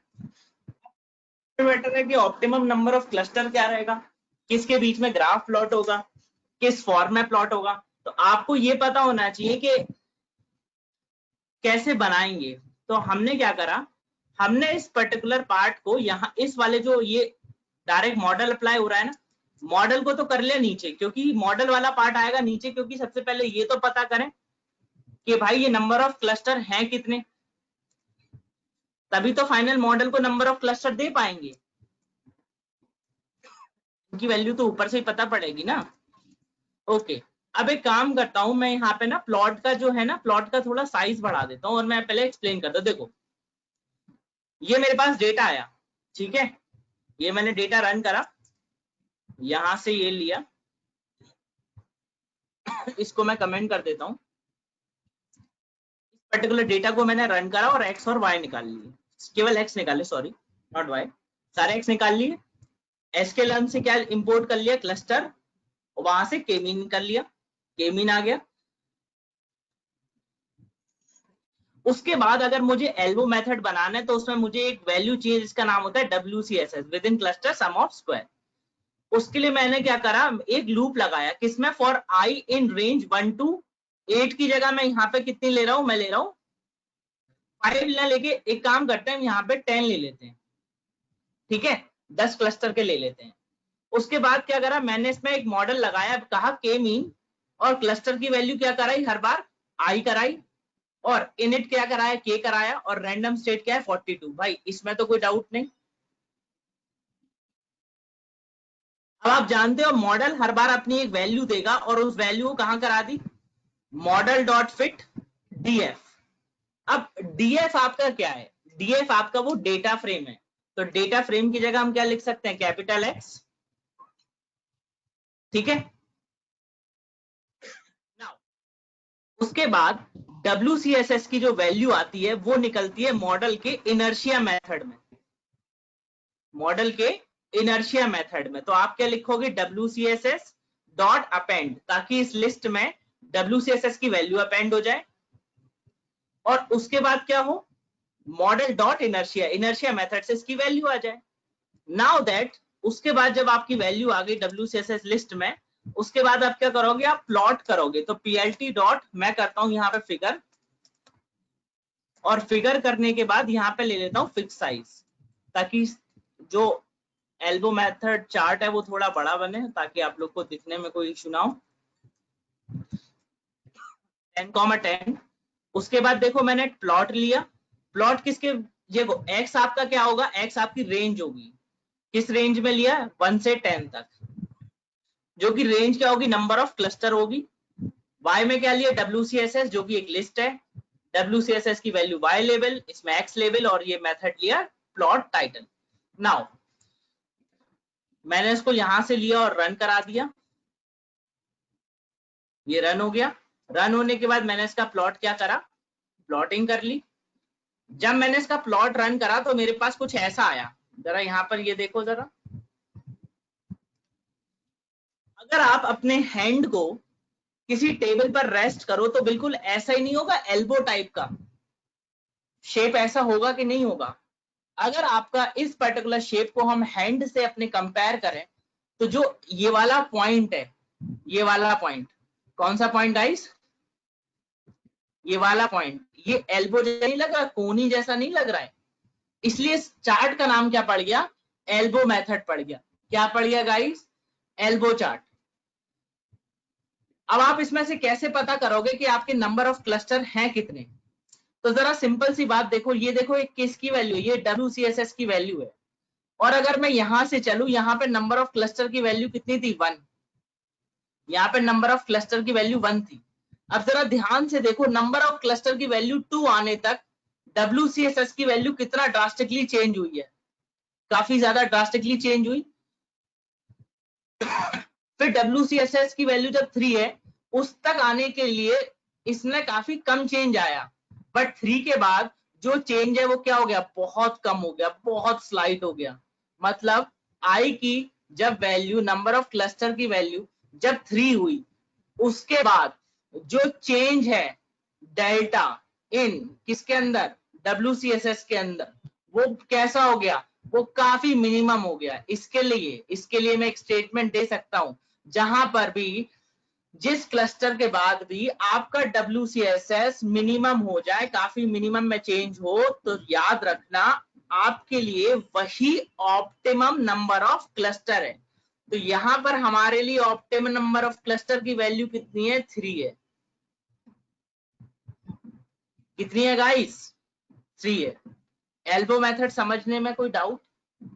बेटर है कि ऑप्टिमम नंबर ऑफ क्लस्टर क्या रहेगा, किसके बीच में ग्राफ प्लॉट होगा, किस फॉर्म में प्लॉट होगा। तो आपको ये पता होना चाहिए कि कैसे बनाएंगे। तो हमने क्या करा, हमने इस पर्टिकुलर पार्ट को यहाँ इस वाले जो ये डायरेक्ट मॉडल अप्लाई हो रहा है ना, मॉडल को तो कर लिया नीचे, क्योंकि मॉडल वाला पार्ट आएगा नीचे, क्योंकि सबसे पहले ये तो पता करें कि भाई ये नंबर ऑफ क्लस्टर हैं कितने, तभी तो फाइनल मॉडल को नंबर ऑफ क्लस्टर दे पाएंगे। उनकी वैल्यू तो ऊपर से ही पता पड़ेगी ना। ओके, अब एक काम करता हूं, मैं यहाँ पे ना प्लॉट का जो है ना, प्लॉट का थोड़ा साइज बढ़ा देता हूँ, और मैं पहले एक्सप्लेन करता हूँ। देखो ये मेरे पास डेटा आया, ठीक है, ये मैंने डेटा रन करा, यहां से ये लिया, इसको मैं कमेंट कर देता हूँ। इस पर्टिकुलर डेटा को मैंने रन करा और एक्स और वाई निकाल लिए, केवल एक्स निकाले, सॉरी नॉट वाई, सारे एक्स निकाल लिए। एसक्यूएल से क्या इंपोर्ट कर लिया, क्लस्टर, वहां से के मीन कर लिया, के मीन आ गया। उसके बाद अगर मुझे एल्बो मेथड बनाना है तो उसमें मुझे एक वैल्यू चाहिए जिसका नाम होता है WCSS, within cluster sum of square. उसके लिए मैंने क्या करा, एक लूप लगाया किसमें, for i in range 1 to 8 की जगह मैं यहाँ पे कितनी ले रहा हूँ, मैं ले रहा हूँ 5 ना लेके एक काम करते हैं यहाँ पे 10 ले लेते हैं, ठीक है, 10 क्लस्टर के ले लेते हैं। उसके बाद क्या करा मैंने, इसमें एक मॉडल लगाया, कहा के मीन, और क्लस्टर की वैल्यू क्या कराई, हर बार आई कराई, और इनिट क्या कराया, के कराया, और रैंडम स्टेट क्या है 42। भाई इसमें तो कोई डाउट नहीं। अब आप जानते हो मॉडल हर बार अपनी एक वैल्यू देगा, और उस वैल्यू को कहां करा दी, मॉडल डॉट फिट डीएफ। अब डीएफ आपका क्या है, डीएफ आपका वो डेटा फ्रेम है, तो डेटा फ्रेम की जगह हम क्या लिख सकते हैं, कैपिटल एक्स, ठीक है। उसके बाद WCSS की जो वैल्यू आती है वो निकलती है मॉडल के इनर्शिया मेथड में, मॉडल के इनर्शिया मेथड में। तो आप क्या लिखोगे, WCSS डॉट अपेंड, ताकि इस लिस्ट में WCSS की वैल्यू अपेंड हो जाए, और उसके बाद क्या हो, model dot inertia, inertia method से इसकी वैल्यू आ जाए। नाउ दैट, उसके बाद जब आपकी वैल्यू आ गई WCSS लिस्ट में, उसके बाद आप क्या करोगे, आप प्लॉट करोगे। तो PLT डॉट, मैं करता हूं यहाँ पे फिगर, और फिगर करने के बाद यहाँ पे ले लेता हूँ फिक्स साइज, ताकि जो एल्बो मेथड चार्ट है वो थोड़ा बड़ा बने, ताकि आप लोग को दिखने में कोई इशू ना हो। 10,10। उसके बाद देखो मैंने प्लॉट लिया, प्लॉट किसके, देखो एक्स आपका क्या होगा, एक्स आपकी रेंज होगी, किस रेंज में लिया, 1 से 10 तक, जो कि रेंज क्या होगी, नंबर ऑफ क्लस्टर होगी। वाई में क्या लिया, WCSS, जो कि एक लिस्ट है, WCSS की वैल्यू वाई लेवल, इसमें एक्स लेवल, और ये मेथड लिया प्लॉट टाइटल। नाउ मैंने इसको यहां से लिया और रन करा दिया, ये रन हो गया। रन होने के बाद मैंने इसका प्लॉट क्या करा, प्लॉटिंग कर ली। जब मैंने इसका प्लॉट रन करा तो मेरे पास कुछ ऐसा आया, जरा यहां पर ये देखो जरा, अगर आप अपने हैंड को किसी टेबल पर रेस्ट करो तो बिल्कुल ऐसा ही नहीं होगा, एल्बो टाइप का शेप ऐसा होगा कि नहीं होगा। अगर आपका इस पर्टिकुलर शेप को हम हैंड से अपने कंपेयर करें, तो जो ये वाला पॉइंट है, ये वाला पॉइंट, कौन सा पॉइंट गाइस, ये वाला पॉइंट, ये एल्बो जैसा नहीं लग रहा, कोनी जैसा नहीं लग रहा है, इसलिए इस चार्ट का नाम क्या पड़ गया, एल्बो मेथड पड़ गया। क्या पड़ गया गाइस, एल्बो चार्ट। अब आप इसमें से कैसे पता करोगे कि आपके नंबर ऑफ क्लस्टर हैं कितने, तो जरा सिंपल सी बात देखो, ये देखो एक किसकी वैल्यू, ये WCSS की वैल्यू है, और अगर मैं यहां से चलूं, यहाँ पे नंबर ऑफ क्लस्टर की वैल्यू कितनी थी, 1, यहाँ पे नंबर ऑफ क्लस्टर की वैल्यू 1 थी। अब जरा ध्यान से देखो, नंबर ऑफ क्लस्टर की वैल्यू 2 आने तक WCSS की वैल्यू कितना ड्रास्टिकली चेंज हुई है, काफी ज्यादा ड्रास्टिकली चेंज हुई। फिर WCSS की वैल्यू जब 3 है, उस तक आने के लिए इसमें काफी कम चेंज आया, बट 3 के बाद जो चेंज है वो क्या हो गया, बहुत कम हो गया, बहुत स्लाइट हो गया। मतलब आई की जब वैल्यू, नंबर ऑफ क्लस्टर की वैल्यू जब 3 हुई, उसके बाद जो चेंज है डेल्टा इन किसके अंदर, WCSS के अंदर, वो कैसा हो गया, वो काफी मिनिमम हो गया। इसके लिए मैं एक स्टेटमेंट दे सकता हूं, जहां पर भी जिस क्लस्टर के बाद भी आपका WCSS मिनिमम हो जाए, काफी मिनिमम में चेंज हो, तो याद रखना आपके लिए वही ऑप्टिमम नंबर ऑफ क्लस्टर है। तो यहां पर हमारे लिए ऑप्टिमम नंबर ऑफ क्लस्टर की वैल्यू कितनी है, 3 है। कितनी है गाइस, 3 है। एल्बो मेथड समझने में कोई डाउट,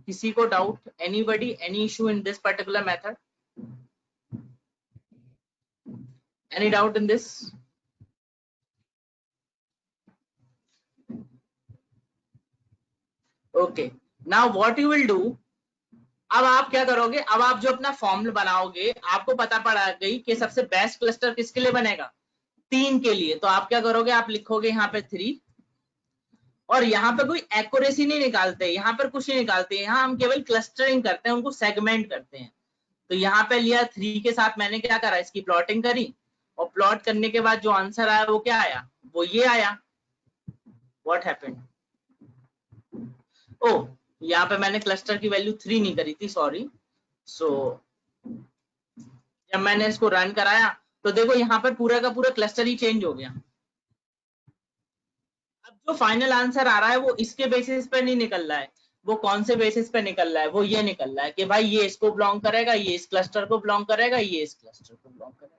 किसी को doubt, anybody, any issue in this particular method, any doubt in this? Okay, now what you will do, अब आप क्या करोगे, अब आप जो अपना फॉर्मूला बनाओगे, आपको पता पड़ा गई कि सबसे बेस्ट क्लस्टर किसके लिए बनेगा, 3 के लिए। तो आप क्या करोगे, आप लिखोगे यहाँ पे 3, और यहाँ पे कोई एक्यूरेसी नहीं निकालते, यहाँ पर कुछ नहीं निकालते, यहाँ हम केवल क्लस्टरिंग करते हैं, उनको सेगमेंट करते हैं। तो यहाँ पे लिया 3 के साथ मैंने क्या करा, इसकी प्लॉटिंग करी, और प्लॉट करने के बाद जो आंसर आया वो क्या आया, वो ये आया। What happened? ओ, यहाँ पे मैंने क्लस्टर की वैल्यू 3 नहीं करी थी, सॉरी। सो जब मैंने इसको रन कराया तो देखो यहाँ पर पूरा का पूरा क्लस्टर ही चेंज हो गया। अब जो फाइनल आंसर आ रहा है वो इसके बेसिस पे नहीं निकल रहा है, वो कौन से बेसिस पे निकल रहा है? वो ये निकल रहा है कि भाई ये इसको बिलोंग करेगा, ये इस क्लस्टर को बिलोंग करेगा, ये इस क्लस्टर को बिलोंग करेगा।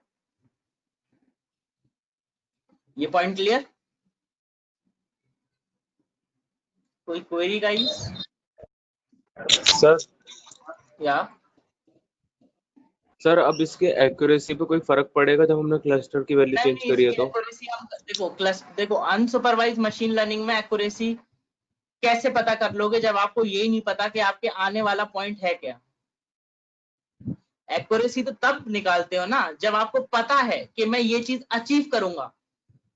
ये पॉइंट क्लियर? कोई क्वेरी गाइस? सर या सर अब इसके एक्यूरेसी पे कोई फर्क पड़ेगा जब हमने क्लस्टर की वैल्यू चेंज करी है तो? एक्यूरेसी हम देखो अनसुपरवाइज मशीन लर्निंग में एक्यूरेसी कैसे पता कर लोगे जब आपको ये नहीं पता कि आपके आने वाला पॉइंट है क्या? एक्यूरेसी तो तब निकालते हो ना जब आपको पता है कि मैं ये चीज अचीव करूंगा,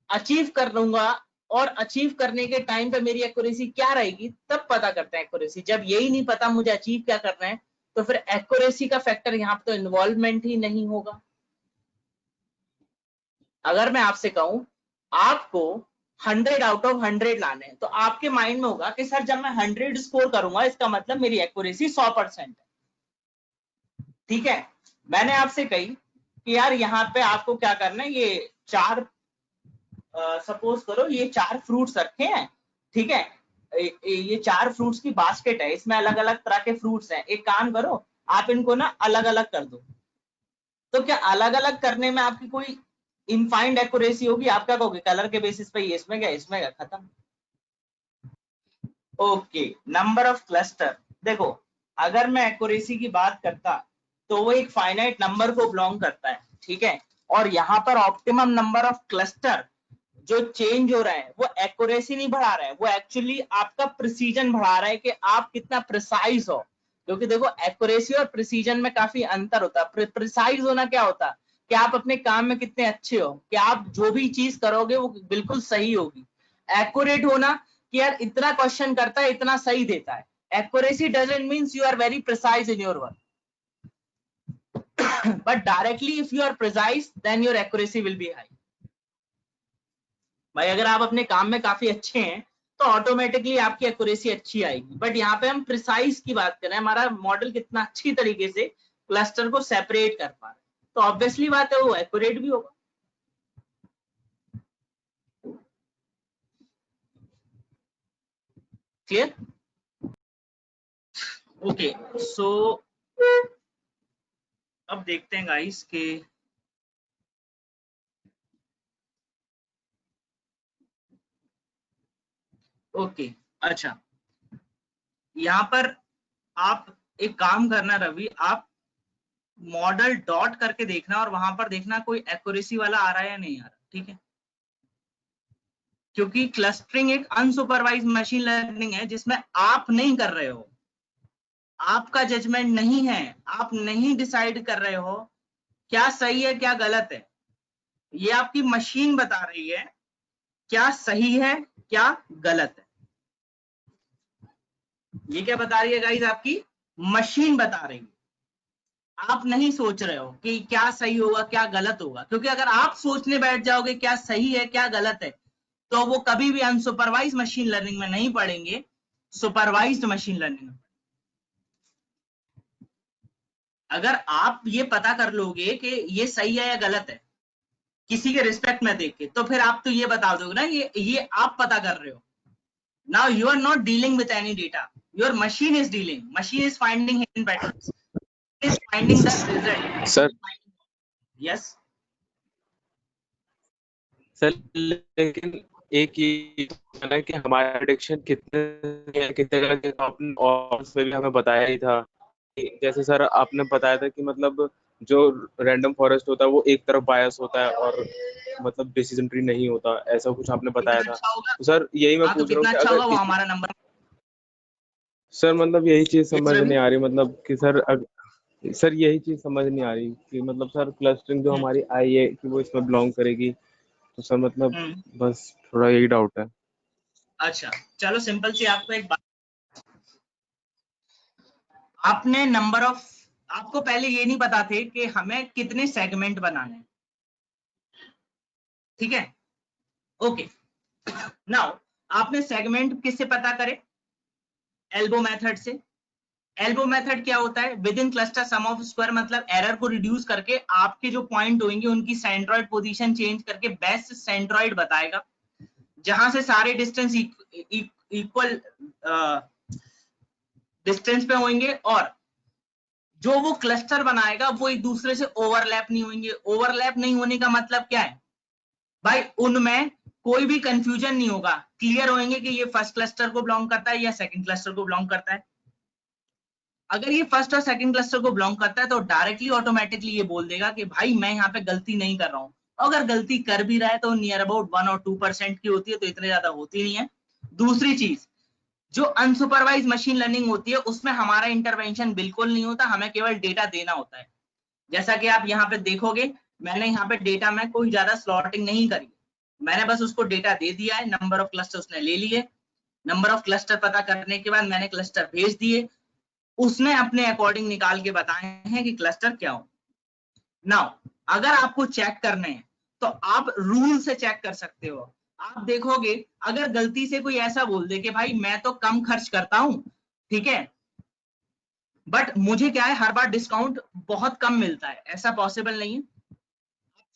अचीव कर लूंगा, और अचीव करने के टाइम पे मेरी एक्यूरेसी क्या रहेगी, तब पता करते हैं एक्यूरेसी। जब यही नहीं पता मुझे अचीव क्या करना है, तो फिर एक्यूरेसी का फैक्टर यहाँ पे तो इन्वॉल्वमेंट ही नहीं होगा। अगर मैं आपसे कहूं आपको 100 आउट ऑफ 100 लाने हैं, तो आपके माइंड में होगा कि सर जब मैं 100 स्कोर करूंगा इसका मतलब मेरी एक्यूरेसी 100% है। ठीक है, मैंने आपसे कही कि यार यहाँ पे आपको क्या करना है, ये चार सपोज करो ये 4 फ्रूट्स रखे हैं, ठीक है, ये 4 फ्रूट्स की बास्केट है, इसमें अलग अलग तरह के फ्रूट्स हैं। एक काम करो, आप इनको ना अलग अलग कर दो। तो क्या अलग अलग करने में आपकी कोई इनफाइंड एक्यूरेसी होगी? आप क्या कहोगे कलर के बेसिस पे ये इसमें गया, खत्म। ओके, नंबर ऑफ क्लस्टर, देखो अगर मैं एक्यूरेसी की बात करता तो वो एक फाइनाइट नंबर को बिलोंग करता है, ठीक है, और यहाँ पर ऑप्टिमम नंबर ऑफ क्लस्टर जो चेंज हो रहा है वो एक्यूरेसी नहीं बढ़ा रहा है, वो एक्चुअली आपका प्रिसीजन बढ़ा रहा है कि आप कितना प्रिसाइज हो। क्योंकि देखो एक्यूरेसी और प्रिसीजन में काफी अंतर होता है। प्रिसाइज होना क्या होता है कि आप अपने काम में कितने अच्छे हो, कि आप जो भी चीज करोगे वो बिल्कुल सही होगी। एक्यूरेट होना कि यार इतना क्वेश्चन करता है इतना सही देता है। Accuracy doesn't means you are very precise in your work, but directly if you are precise then your accuracy will be high। भाई अगर आप अपने काम में काफी अच्छे हैं तो ऑटोमेटिकली आपकी एक्यूरेसी अच्छी आएगी। बट यहाँ पे हम प्रिसाइज की बात कर रहे हैं, हमारा मॉडल कितना अच्छी तरीके से क्लस्टर को सेपरेट कर पा रहे हैं, तो ऑब्वियसली बात है वो एक्यूरेट भी होगा। क्लियर? ओके, सो अब देखते हैं गाइस के ओके अच्छा, यहाँ पर आप एक काम करना रवि, आप मॉडल डॉट करके देखना और वहां पर देखना कोई एक्यूरेसी वाला आ रहा है या नहीं आ रहा, ठीक है? क्योंकि क्लस्टरिंग एक अनसुपरवाइज मशीन लर्निंग है जिसमें आप नहीं कर रहे हो, आपका जजमेंट नहीं है, आप नहीं डिसाइड कर रहे हो क्या सही है क्या गलत है, ये आपकी मशीन बता रही है क्या सही है क्या गलत है। ये क्या बता रही है गाइस? आपकी मशीन बता रही है, आप नहीं सोच रहे हो कि क्या सही होगा क्या गलत होगा। क्योंकि अगर आप सोचने बैठ जाओगे क्या सही है क्या गलत है, तो वो कभी भी अनसुपरवाइज मशीन लर्निंग में नहीं पढ़ेंगे, सुपरवाइज्ड मशीन लर्निंग में। अगर आप ये पता कर लोगे कि ये सही है या गलत है किसी के रिस्पेक्ट में देख के, तो फिर आप तो ये बता दोगे ना ये आप पता कर रहे हो। Now you are not dealing with any data, your machine is dealing, machine is finding hidden patterns, is finding the result. Sir yes sir लेकिन एक ये है ना कि हमारा प्रेडिक्शन कितने गलत है, तो आपने और उसमें भी हमें बताया ही था। जैसे सर आपने बताया था कि मतलब जो रैंडम फॉरेस्ट होता है वो एक तरफ बायस होता है और मतलब डिसीजन ट्री नहीं होता, ऐसा कुछ आपने बताया कितना था। अच्छा होगा, तो सर यही मैं हाँ तो पूछ रहा हूँ कितना कि अच्छा अगर होगा वो हमारा नंबर। सर मतलब यही चीज इट्स समझ रवि। नहीं आ रही, मतलब कि सर यही चीज समझ नहीं आ रही कि मतलब सर क्लस्टरिंग जो हमारी आई है कि वो इसमें बिलोंग करेगी, तो सर मतलब बस थोड़ा यही डाउट है। अच्छा चलो सिंपल सी आपको एक बात, आपने नंबर ऑफ, आपको पहले ये नहीं पता थे कि हमें कितने सेगमेंट बनाने हैं, ठीक है? ओके, नाउ आपने सेगमेंट किससे पता करे? एल्बो मेथड से। एल्बो मेथड क्या होता है? Within cluster sum of square, मतलब एरर को रिड्यूस करके आपके जो पॉइंट होंगे उनकी सेंट्रॉइड पोजीशन चेंज करके बेस्ट सेंट्रॉइड बताएगा, जहां से सारे डिस्टेंस इक्वल डिस्टेंस पे होंगे और जो वो क्लस्टर बनाएगा वो एक दूसरे से ओवरलैप नहीं होंगे। ओवरलैप नहीं होने का मतलब क्या है भाई? उनमें कोई भी कंफ्यूजन नहीं होगा, क्लियर होंगे कि ये फर्स्ट क्लस्टर को बिलोंग करता है या सेकंड क्लस्टर को बिलोंग करता है। अगर ये फर्स्ट और सेकंड क्लस्टर को बिलोंग करता है तो डायरेक्टली ऑटोमेटिकली ये बोल देगा कि भाई मैं यहाँ पे गलती नहीं कर रहा हूँ। अगर गलती कर भी रहा है तो नियर अबाउट 1 और 2% की होती है, तो इतने ज्यादा होती नहीं है। दूसरी चीज, जो अनसुपरवाइज मशीन लर्निंग होती है उसमें हमारा इंटरवेंशन बिल्कुल नहीं होता, हमें केवल डेटा देना होता है। जैसा कि आप यहाँ पे देखोगे, मैंने यहाँ पे डेटा में कोई ज्यादा स्लॉटिंग नहीं करी, मैंने बस उसको डेटा दे दिया है, नंबर ऑफ क्लस्टर उसने ले लिए, नंबर ऑफ क्लस्टर पता करने के बाद मैंने क्लस्टर भेज दिए, उसने अपने अकॉर्डिंग निकाल के बताए हैं कि क्लस्टर क्या हो। नाउ अगर आपको चेक करने हैं तो आप रूल से चेक कर सकते हो। आप देखोगे अगर गलती से कोई ऐसा बोल दे कि भाई मैं तो कम खर्च करता हूं, ठीक है, बट मुझे क्या है हर बार डिस्काउंट बहुत कम मिलता है, ऐसा पॉसिबल नहीं है।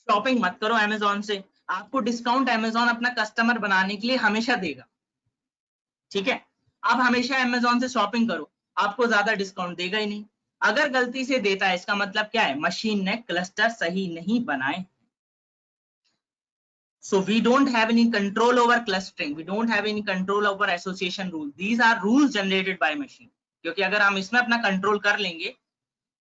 शॉपिंग मत करो अमेजोन से, आपको डिस्काउंट अमेजोन अपना कस्टमर बनाने के लिए हमेशा देगा, ठीक है। आप हमेशा अमेजोन से शॉपिंग करो, आपको ज्यादा डिस्काउंट देगा ही नहीं। अगर गलती से देता है इसका मतलब क्या है? मशीन ने क्लस्टर सही नहीं बनाए। So we don't have any control over clustering, we don't have any control over association rule, these are rules generated by machine। क्योंकि अगर हम इसमें अपना कंट्रोल कर लेंगे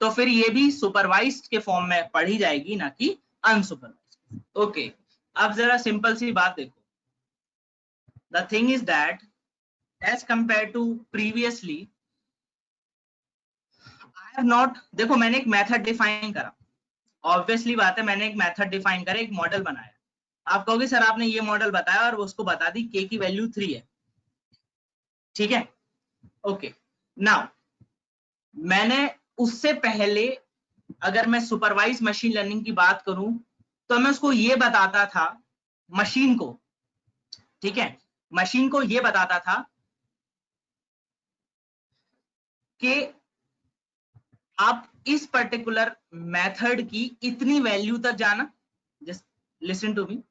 तो फिर ये भी सुपरवाइज्ड के फॉर्म में पढ़ी जाएगी, ना कि अनसुपरवाइज्ड। ओके, अब जरा सिंपल सी बात देखो, the thing is that as compare to previously I have not, देखो मैंने एक मेथड डिफाइन करा, ऑब्वियसली बात है मैंने एक मेथड डिफाइन करा, एक मॉडल बनाया। आप कहोगे सर आपने ये मॉडल बताया और उसको बता दी k की वैल्यू 3 है, ठीक है, ओके। नाउ मैंने उससे पहले अगर मैं सुपरवाइज मशीन लर्निंग की बात करूं तो मैं उसको ये बताता था, मशीन को, ठीक है, मशीन को ये बताता था कि आप इस पर्टिकुलर मेथड की इतनी वैल्यू तक जाना, जस्ट लिसन टू मी,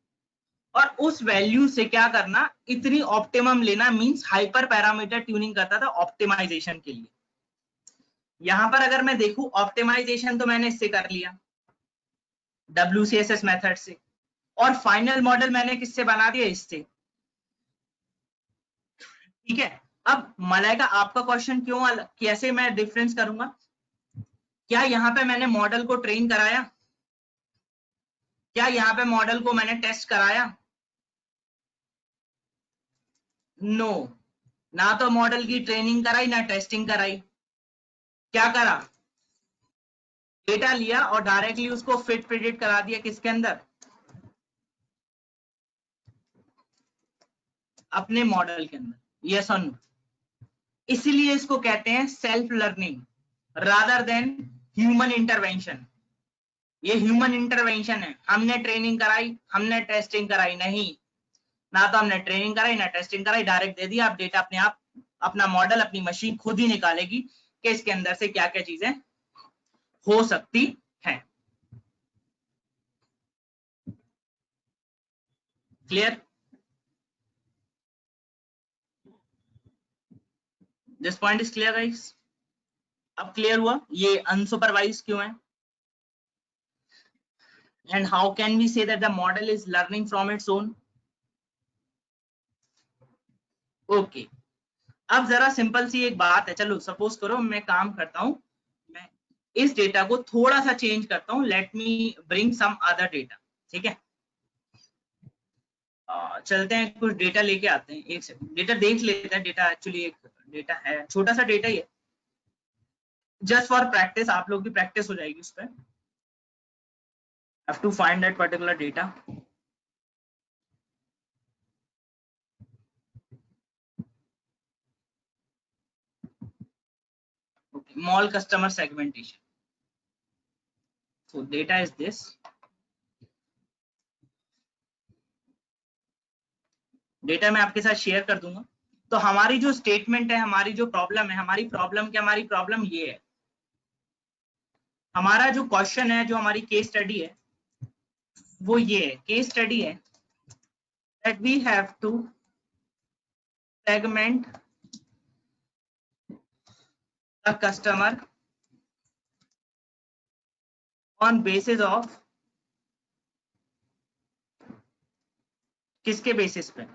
और उस वैल्यू से क्या करना, इतनी ऑप्टिमम लेना, मींस हाइपर पैरामीटर ट्यूनिंग करता था ऑप्टिमाइजेशन के लिए। यहां पर अगर मैं देखूं ऑप्टिमाइजेशन तो मैंने इससे कर लिया WCSS मेथड से, और फाइनल मॉडल मैंने किससे बना दिया? इससे, ठीक है। अब मलाइका आपका क्वेश्चन क्यों अलग, कैसे मैं डिफरेंस करूंगा? क्या यहाँ पे मैंने मॉडल को ट्रेन कराया? क्या यहाँ पे मॉडल को मैंने टेस्ट कराया? नो, ना तो मॉडल की ट्रेनिंग कराई ना टेस्टिंग कराई। क्या करा? डेटा लिया और डायरेक्टली उसको फिट प्रिडिक्ट करा दिया, किसके अंदर? अपने मॉडल के अंदर। यस और नो? इसीलिए इसको कहते हैं self learning rather than human intervention. ये ह्यूमन इंटरवेंशन है, हमने ट्रेनिंग कराई हमने टेस्टिंग कराई नहीं, ना तो हमने ट्रेनिंग कराई ना टेस्टिंग कराई, डायरेक्ट दे दिया, आप डेटा अपने आप, अपना मॉडल अपनी मशीन खुद ही निकालेगी कि इसके अंदर से क्या क्या चीजें हो सकती हैं। Clear? This point is clear guys? अब क्लियर हुआ ये अनसुपरवाइज क्यों है, and how can we say that the model is learning from its own. Okay, अब जरा सिंपल सी एक बात है, चलो सपोज करो मैं काम करता हूं, मैं इस डेटा को थोड़ा सा चेंज करता हूं, let me bring some other data, ठीक है। चलते हैं कुछ डेटा लेके आते हैं, एक सेकंड डेटा देख लेते हैं। डेटा एक्चुअली एक डेटा है, छोटा सा डेटा ही है, जस्ट फॉर प्रैक्टिस, आप लोग की प्रैक्टिस हो जाएगी उस पर। Have to find that particular data. Okay, mall customer segmentation. So data is this. Data मैं आपके साथ शेयर कर दूंगा। तो हमारी जो स्टेटमेंट है, हमारी जो प्रॉब्लम है, हमारी प्रॉब्लम ये है, हमारा जो क्वेश्चन है, जो हमारी केस स्टडी है वो ये है, केस स्टडी है that we have to segment the customer on basis of, किसके बेसिस पे,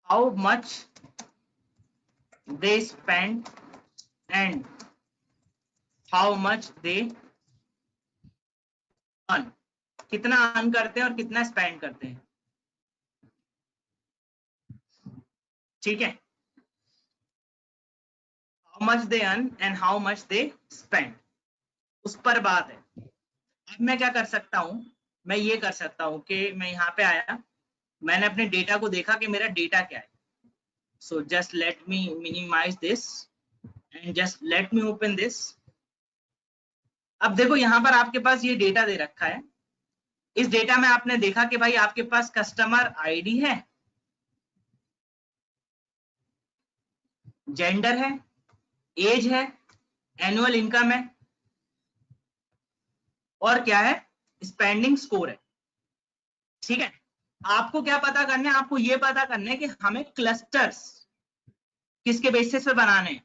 how much they spend and how much they earn, कितना अर्न करते हैं और कितना स्पेंड करते हैं, ठीक है। how much they earn and how much they spend, उस पर बात है। अब मैं क्या कर सकता हूं, मैं ये कर सकता हूं कि मैं यहाँ पे आया, मैंने अपने डेटा को देखा कि मेरा डेटा क्या है। So just let me minimise this and just let me open this. अब देखो यहाँ पर आपके पास ये डेटा दे रखा है। इस डेटा में आपने देखा कि भाई आपके पास कस्टमर आईडी है, जेंडर है, एज है, एनुअल इनकम है, और क्या है, स्पेंडिंग स्कोर है, ठीक है। आपको क्या पता करना है, आपको ये पता करना है कि हमें क्लस्टर्स किसके बेसिस पे बनाने हैं,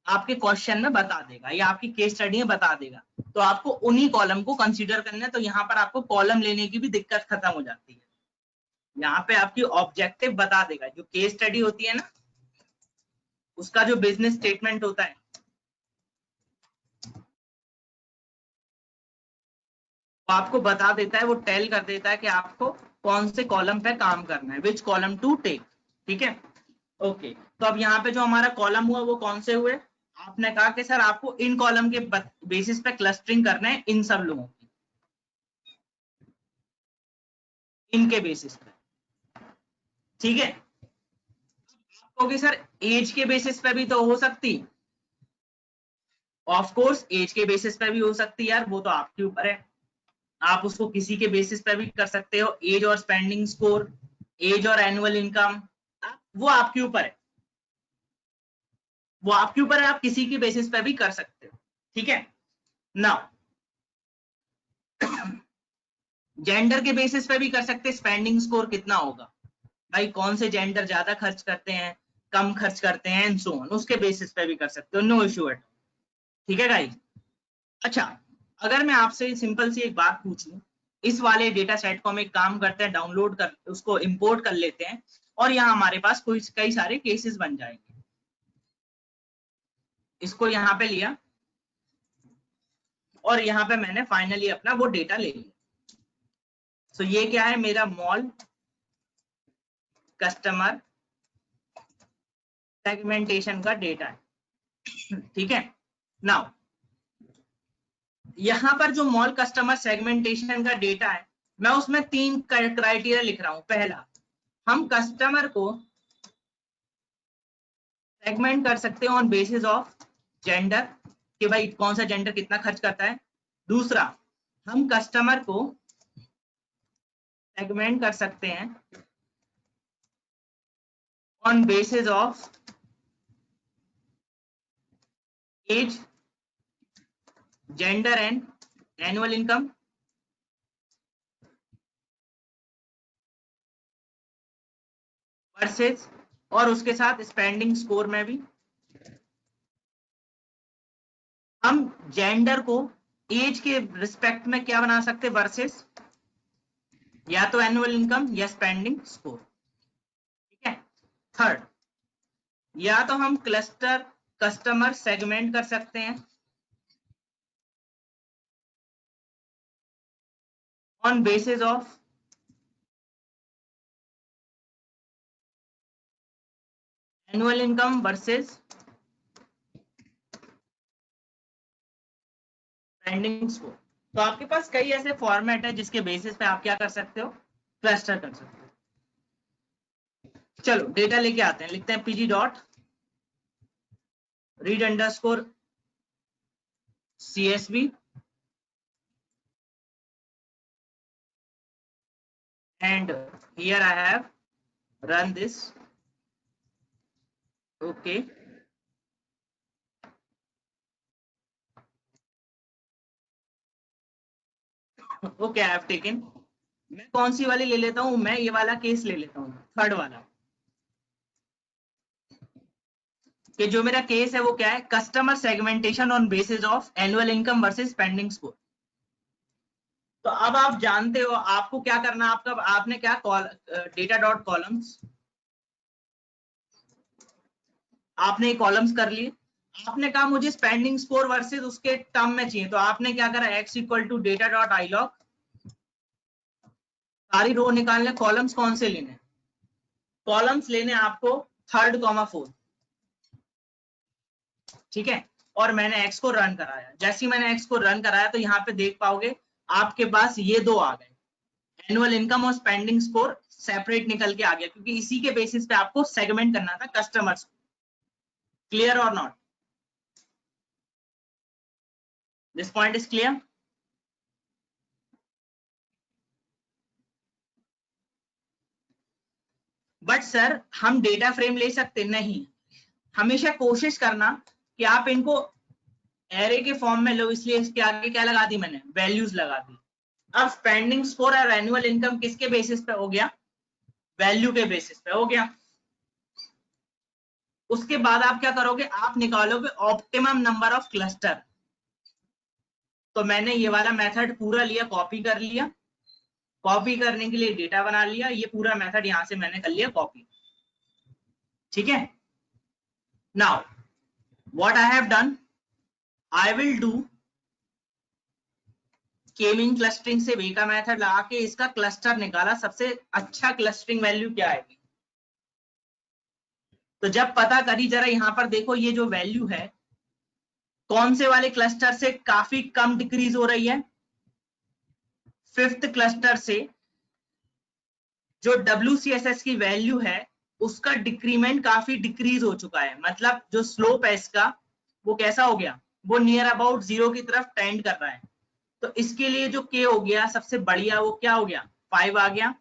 आपके क्वेश्चन में बता देगा या आपकी केस स्टडी में बता देगा। तो आपको उन्हीं कॉलम को कंसीडर करना है। तो यहाँ पर आपको कॉलम लेने की भी दिक्कत खत्म हो जाती है। यहाँ पे आपकी ऑब्जेक्टिव बता देगा, जो केस स्टडी होती है ना, उसका जो बिजनेस स्टेटमेंट होता है, वो आपको बता देता है, वो टेल कर देता है कि आपको कौन से कॉलम पे काम करना है, विच कॉलम टू टेक, ठीक है। ओके, तो अब यहाँ पे जो हमारा कॉलम हुआ वो कौन से हुए, आपने कहा कि सर आपको इन कॉलम के बेसिस पे क्लस्टरिंग करना है, इन सब लोगों की, इनके बेसिस पे, ठीक है। ओके सर, एज के बेसिस पे भी तो हो सकती, ऑफ कोर्स एज के बेसिस पे भी हो सकती है यार, वो तो आपके ऊपर है, आप उसको किसी के बेसिस पे भी कर सकते हो, एज और स्पेंडिंग स्कोर, एज और एनुअल इनकम, वो आपके ऊपर है, वो आपके ऊपर है, आप किसी के बेसिस पे भी कर सकते हो, ठीक है। नाउ जेंडर के बेसिस पे भी कर सकते हैं, स्पेंडिंग स्कोर कितना होगा, भाई कौन से जेंडर ज्यादा खर्च करते हैं, कम खर्च करते हैं, एंड सो ऑन, उसके बेसिस पे भी कर सकते हो, नो इश्यू एट, ठीक है गाइस। अच्छा, अगर मैं आपसे सिंपल सी एक बात पूछूं, इस वाले डेटा सेट को हम एक काम करते हैं, डाउनलोड कर उसको इंपोर्ट कर लेते हैं, और यहाँ हमारे पास कोई कई सारे केसेस बन जाएंगे। इसको यहाँ पे लिया और यहाँ पे मैंने फाइनली अपना वो डेटा ले लिया। सो ये क्या है, मेरा मॉल कस्टमर सेगमेंटेशन का डेटा है, ठीक है। नाउ यहाँ पर जो मॉल कस्टमर सेगमेंटेशन का डेटा है, मैं उसमें 3 क्राइटेरिया लिख रहा हूं। पहला, हम कस्टमर को सेगमेंट कर सकते हैं ऑन बेसिस ऑफ जेंडर, कि भाई कौन सा जेंडर कितना खर्च करता है। दूसरा, हम कस्टमर को सेगमेंट कर सकते हैं on basis of age, gender and annual income. Versus, और उसके साथ स्पेंडिंग स्कोर में भी हम जेंडर को एज के रिस्पेक्ट में क्या बना सकते, वर्सेस या तो एनुअल इनकम या स्पेंडिंग स्कोर, ठीक है। थर्ड, या तो हम क्लस्टर कस्टमर सेगमेंट कर सकते हैं on basis of annual income versus spending score. तो आपके पास कई ऐसे फॉर्मेट है जिसके बेसिस पे आप क्या कर सकते हो, क्लस्टर कर सकते हो। चलो डेटा लेके आते हैं, लिखते हैं PG dot read underscore CSV and here I have run this. Okay, okay, I have taken. मैं कौन सी वाली ले लेता हूं, मैं ये वाला केस ले लेता हूं, थर्ड वाला, कि जो मेरा केस है वो क्या है, customer segmentation on basis of annual income versus pending score. तो अब आप जानते हो आपको क्या करना, आपका आपने क्या डेटा डॉट कॉलम्स, आपने कॉलम्स कर लिए, आपने कहा मुझे स्पेंडिंग स्कोर वर्सेस उसके टर्म में चाहिए, तो आपने क्या करा, x equal to data dot i loc, सारी रो निकालने, कॉलम्स कौन से लेने, कॉलम्स लेने आपको थर्ड कॉमा फोर्थ, ठीक है। और मैंने x को रन कराया, जैसे ही मैंने x को रन कराया तो यहाँ पे देख पाओगे आपके पास ये दो आ गए, एनुअल इनकम और स्पेंडिंग स्कोर सेपरेट निकल के आ गया, क्योंकि इसी के बेसिस पे आपको सेगमेंट करना था कस्टमर्स। क्लियर और not, this point is clear. But sir हम डेटा फ्रेम ले सकते नहीं, हमेशा कोशिश करना कि आप इनको एरे के फॉर्म में लो, इसलिए इसके आगे क्या लगा दी मैंने, वैल्यूज लगा दी। अब स्पेंडिंग स्कोर और एनुअल इनकम किसके बेसिस पे हो गया, वैल्यू के बेसिस पे हो गया। उसके बाद आप क्या करोगे, आप निकालोगे ऑप्टिमम नंबर ऑफ क्लस्टर। तो मैंने ये वाला मेथड पूरा लिया, कॉपी कर लिया, कॉपी करने के लिए डेटा बना लिया, ये पूरा मेथड यहां से मैंने कर लिया कॉपी, ठीक है। Now what I have done, I will do kmeans clustering से वे का मेथड लगा के इसका क्लस्टर निकाला, सबसे अच्छा क्लस्टरिंग वैल्यू क्या आएगी। तो जब पता करी, जरा यहां पर देखो ये जो वैल्यू है कौन से वाले क्लस्टर से काफी कम डिक्रीज हो रही है, फिफ्थ क्लस्टर से जो WCSS की वैल्यू है उसका डिक्रीमेंट काफी डिक्रीज हो चुका है, मतलब जो स्लोप है इसका वो कैसा हो गया, वो नियर अबाउट जीरो की तरफ टेंड कर रहा है। तो इसके लिए जो के हो गया सबसे बढ़िया, वो क्या हो गया, 5 आ गया।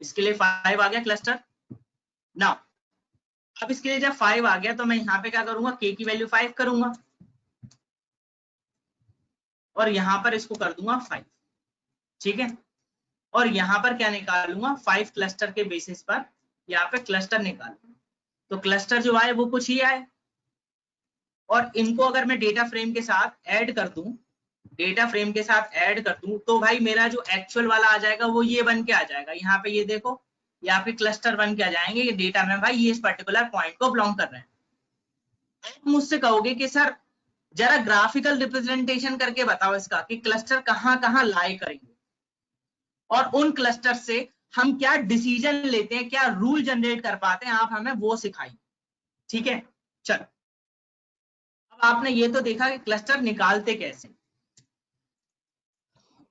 इसके लिए 5 आ गया क्लस्टर। नाउ अब इसके लिए जब 5 आ गया तो मैं यहाँ पे क्या करूंगा, के की वैल्यू 5 करूंगा और यहाँ पर इसको कर दूंगा 5, ठीक है। और यहाँ पर क्या निकालूंगा, 5 क्लस्टर के बेसिस पर यहाँ पे क्लस्टर निकालूंगा, तो क्लस्टर जो आए वो कुछ ही आए। और इनको अगर मैं डेटा फ्रेम के साथ ऐड कर दूं, डेटा फ्रेम के साथ ऐड कर दूं, तो भाई मेरा जो एक्चुअल वाला आ जाएगा वो ये बन के आ जाएगा, यहाँ पे ये देखो, ये आपके क्लस्टर बन के आ जाएंगे, ये डेटा में भाई ये इस पर्टिकुलर पॉइंट को बिलोंग कर रहे हैं। आप मुझसे कहोगे कि सर जरा ग्राफिकल रिप्रेजेंटेशन करके बताओ इसका कि क्लस्टर कहाँ कहाँ लाई करेंगे और उन क्लस्टर से हम क्या डिसीजन लेते हैं, क्या रूल जनरेट कर पाते हैं, आप हमें वो सिखाइए, ठीक है। चलो अब आपने ये तो देखा कि क्लस्टर निकालते कैसे,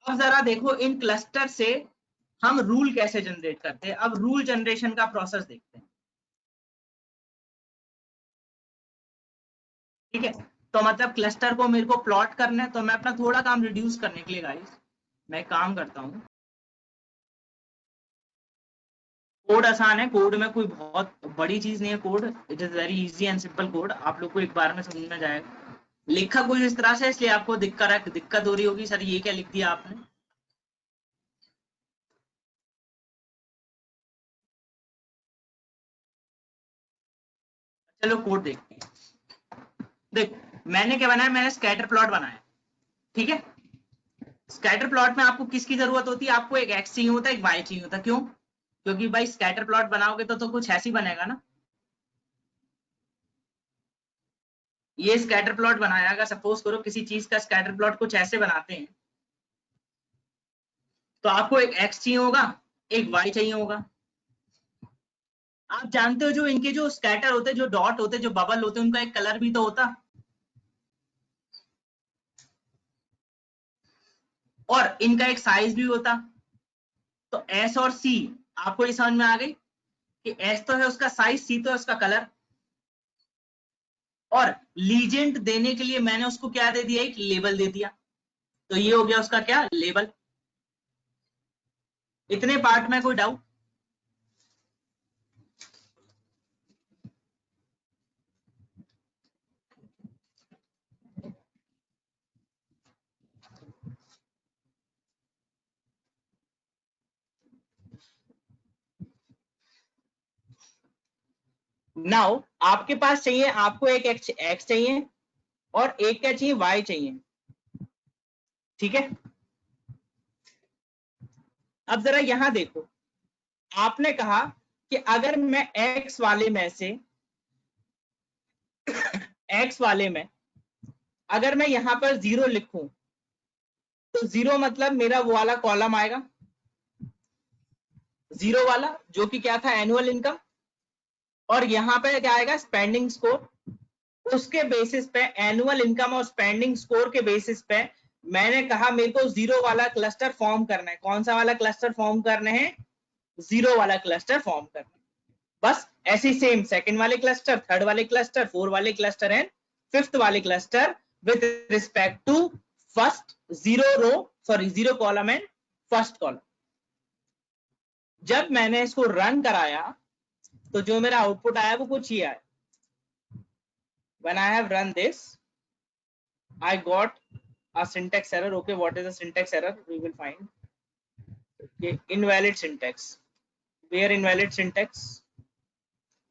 अब जरा देखो इन क्लस्टर से हम रूल कैसे जनरेट करते हैं। अब रूल जनरेशन का प्रोसेस देखते हैं, ठीक है। तो मतलब क्लस्टर को मेरे को प्लॉट करना है, तो मैं अपना थोड़ा काम रिड्यूस करने के लिए गाइस मैं काम करता हूँ, कोड आसान है, कोड में कोई बहुत बड़ी चीज नहीं है, code it is very easy and simple code, आप लोग को एक बार में समझ में जाएगा। लिखा कुछ इस तरह से इसलिए आपको दिक्कत हो रही होगी, सर ये क्या लिख दिया आपने। चलो कोड देखते हैं। देखो मैंने क्या बनाया, मैंने स्कैटर प्लॉट बनाया, ठीक है। स्कैटर प्लॉट में आपको किसकी जरूरत होती है, आपको एक एक्स चाहिए होता है, एक वाई चाहिए होता है, क्यों, क्योंकि भाई स्कैटर प्लॉट बनाओगे तो कुछ ऐसी बनेगा ना। ये स्कैटर प्लॉट बनाया, अगर सपोज करो किसी चीज का स्कैटर प्लॉट कुछ ऐसे बनाते हैं, तो आपको एक एक्स चाहिए होगा, एक वाई चाहिए होगा। आप जानते हो जो इनके जो स्कैटर होते हैं, जो डॉट होते हैं, जो बबल होते हैं, उनका एक कलर भी तो होता, और इनका एक साइज भी होता। तो एस और सी आपको ये समझ में आ गई कि एस तो है उसका साइज, सी तो है उसका कलर, और लीजेंट देने के लिए मैंने उसको क्या दे दिया, एक लेबल दे दिया। तो ये हो गया उसका क्या, लेबल। इतने पार्ट में कोई डाउट? नाउ आपके पास चाहिए, आपको एक एक्स चाहिए और एक क्या चाहिए, वाई चाहिए, ठीक है। अब जरा यहां देखो, आपने कहा कि अगर मैं एक्स वाले में से, एक्स वाले में अगर मैं यहां पर 0 लिखूं, तो 0 मतलब मेरा वो वाला कॉलम आएगा, 0 वाला, जो कि क्या था, एनुअल इनकम, और यहां पे क्या आएगा, स्पेंडिंग स्कोर। उसके बेसिस पे, एनुअल इनकम और स्पेंडिंग स्कोर के बेसिस पे मैंने कहा मेरे को 0 वाला क्लस्टर फॉर्म करना है। कौन सा वाला क्लस्टर फॉर्म करना है, 0 वाला क्लस्टर फॉर्म करना है। बस ऐसे सेम सेकंड वाले क्लस्टर, थर्ड वाले क्लस्टर, फोर वाले क्लस्टर एंड फिफ्थ वाले cluster with respect to first 0 row, sorry 0 column and first column. जब मैंने इसको रन कराया तो जो मेरा आउटपुट आया वो कुछ ही आया। When I have run this, I got a syntax error. Okay, what is the syntax error? We will find. Okay, invalid syntax. Where invalid syntax?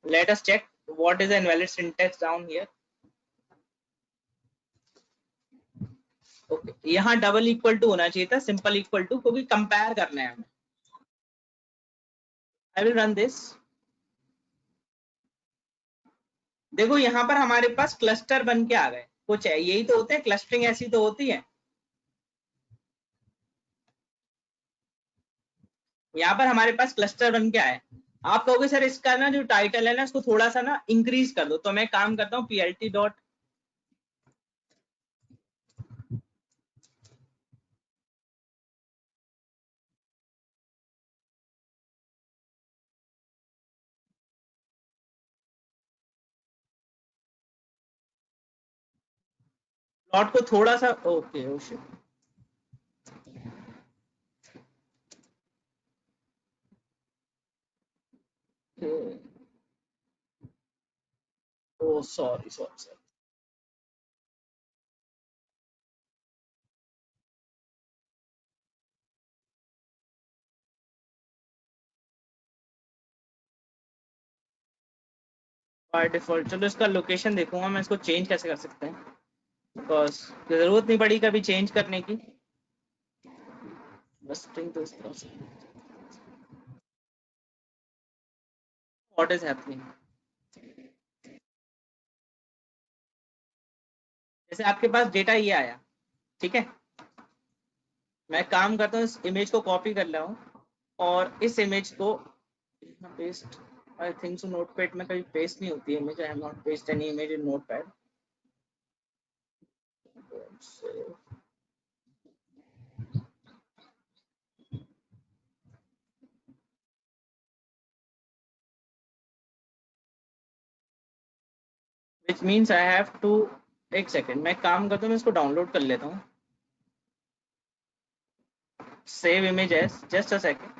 Let us check what is the invalid syntax down here. Okay, यहाँ double equal to होना चाहिए था, simple equal to, क्योंकि compare करना है हमें। I will run this. देखो यहाँ पर हमारे पास क्लस्टर बन के आ गए, कुछ है, यही तो होते हैं, क्लस्टरिंग ऐसी तो होती है। यहाँ पर हमारे पास क्लस्टर बन के आए। आप कहोगे सर इसका ना जो टाइटल है ना, इसको थोड़ा सा ना इंक्रीज कर दो, तो मैं काम करता हूँ plt डॉट प्लॉट को थोड़ा सा, okay okay, oh sorry sorry sorry, by default. चलो इसका लोकेशन देखूंगा मैं, इसको चेंज कैसे कर सकते हैं, बिकॉज जरूरत नहीं पड़ी कभी चेंज करने की, बस स्ट्रिंग तो इस तरह से। व्हाट इज हैपनिंग, जैसे आपके पास डेटा ये आया, ठीक है, मैं काम करता हूँ, इस इमेज को कॉपी कर रहा हूँ और इस इमेज को paste, I think so notepad में कभी पेस्ट नहीं होती है image, I have not paste any image in notepad. Which means I have to, एक सेकेंड मैं काम करता हूँ, मैं इसको डाउनलोड कर लेता हूँ, save image as, just a second,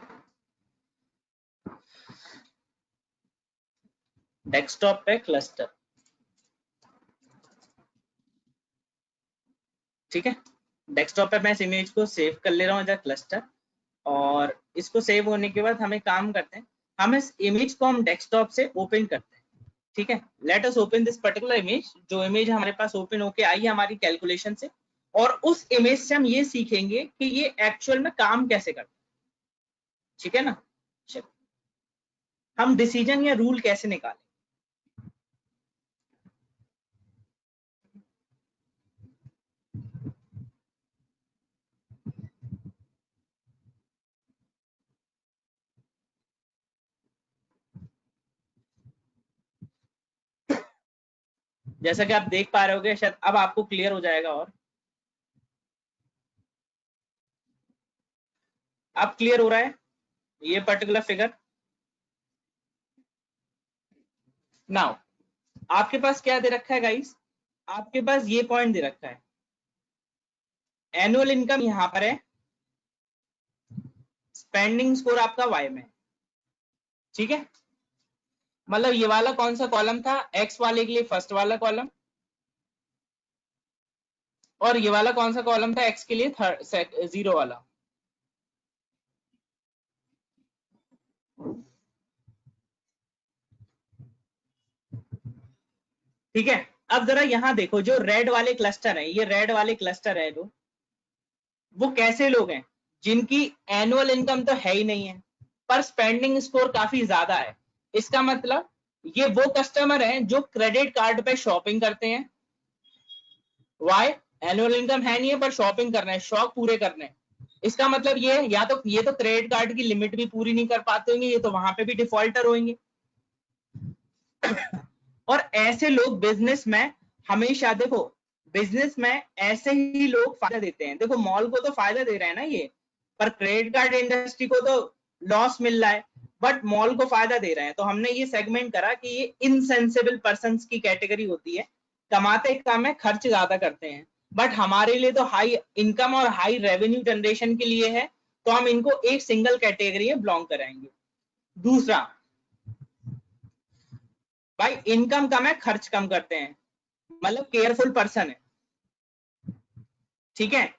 desktop पे क्लस्टर, ठीक है, डेस्कटॉप पे मैं इस इमेज को सेव कर ले रहा हूँ एज अ क्लस्टर। और इसको सेव होने के बाद हमें काम करते हैं, हम इस इमेज को हम डेस्कटॉप से ओपन करते हैं, ठीक है। Let us open this particular image, जो इमेज हमारे पास ओपन होके आई है हमारी कैलकुलेशन से, और उस इमेज से हम ये सीखेंगे कि ये एक्चुअल में काम कैसे करता है, ठीक है ना। चलो, हम डिसीजन या रूल कैसे निकालें, जैसा कि आप देख पा रहे होगे, शायद अब आपको क्लियर हो जाएगा, और अब क्लियर हो रहा है ये पर्टिकुलर फिगर। नाउ आपके पास क्या दे रखा है गाइस, आपके पास ये पॉइंट दे रखा है, एनुअल इनकम यहां पर है, स्पेंडिंग स्कोर आपका वाई में, ठीक है। मतलब ये वाला कौन सा कॉलम था, एक्स वाले के लिए फर्स्ट वाला कॉलम, और ये वाला कौन सा कॉलम था एक्स के लिए थर्ड जीरो वाला। ठीक है, अब जरा यहां देखो, जो रेड वाले क्लस्टर है, ये रेड वाले क्लस्टर है जो, वो कैसे लोग हैं, जिनकी एनुअल इनकम तो है ही नहीं है पर स्पेंडिंग स्कोर काफी ज्यादा है। इसका मतलब ये वो कस्टमर हैं जो क्रेडिट कार्ड पे शॉपिंग करते हैं, वाई, एनुअल इनकम है नहीं है पर शॉपिंग कर रहे हैं, शौक पूरे कर रहे हैं। इसका मतलब ये या तो ये तो क्रेडिट कार्ड की लिमिट भी पूरी नहीं कर पाते होंगे, ये तो वहां पे भी डिफॉल्टर होंगे। और ऐसे लोग बिजनेस में हमेशा, देखो बिजनेस में ऐसे ही लोग फायदा देते हैं। देखो मॉल को तो फायदा दे रहे हैं ना ये, पर क्रेडिट कार्ड इंडस्ट्री को तो लॉस मिल रहा है, बट मॉल को फायदा दे रहे हैं। तो हमने ये सेगमेंट करा कि ये इनसेंसिबल पर्संस की कैटेगरी होती है, कमाते कम है, खर्च ज्यादा करते हैं, बट हमारे लिए तो हाई इनकम और हाई रेवेन्यू जनरेशन के लिए है, तो हम इनको एक सिंगल कैटेगरी में बिलोंग कराएंगे। दूसरा, भाई इनकम कम है, खर्च कम करते हैं, मतलब केयरफुल पर्सन है, ठीक है।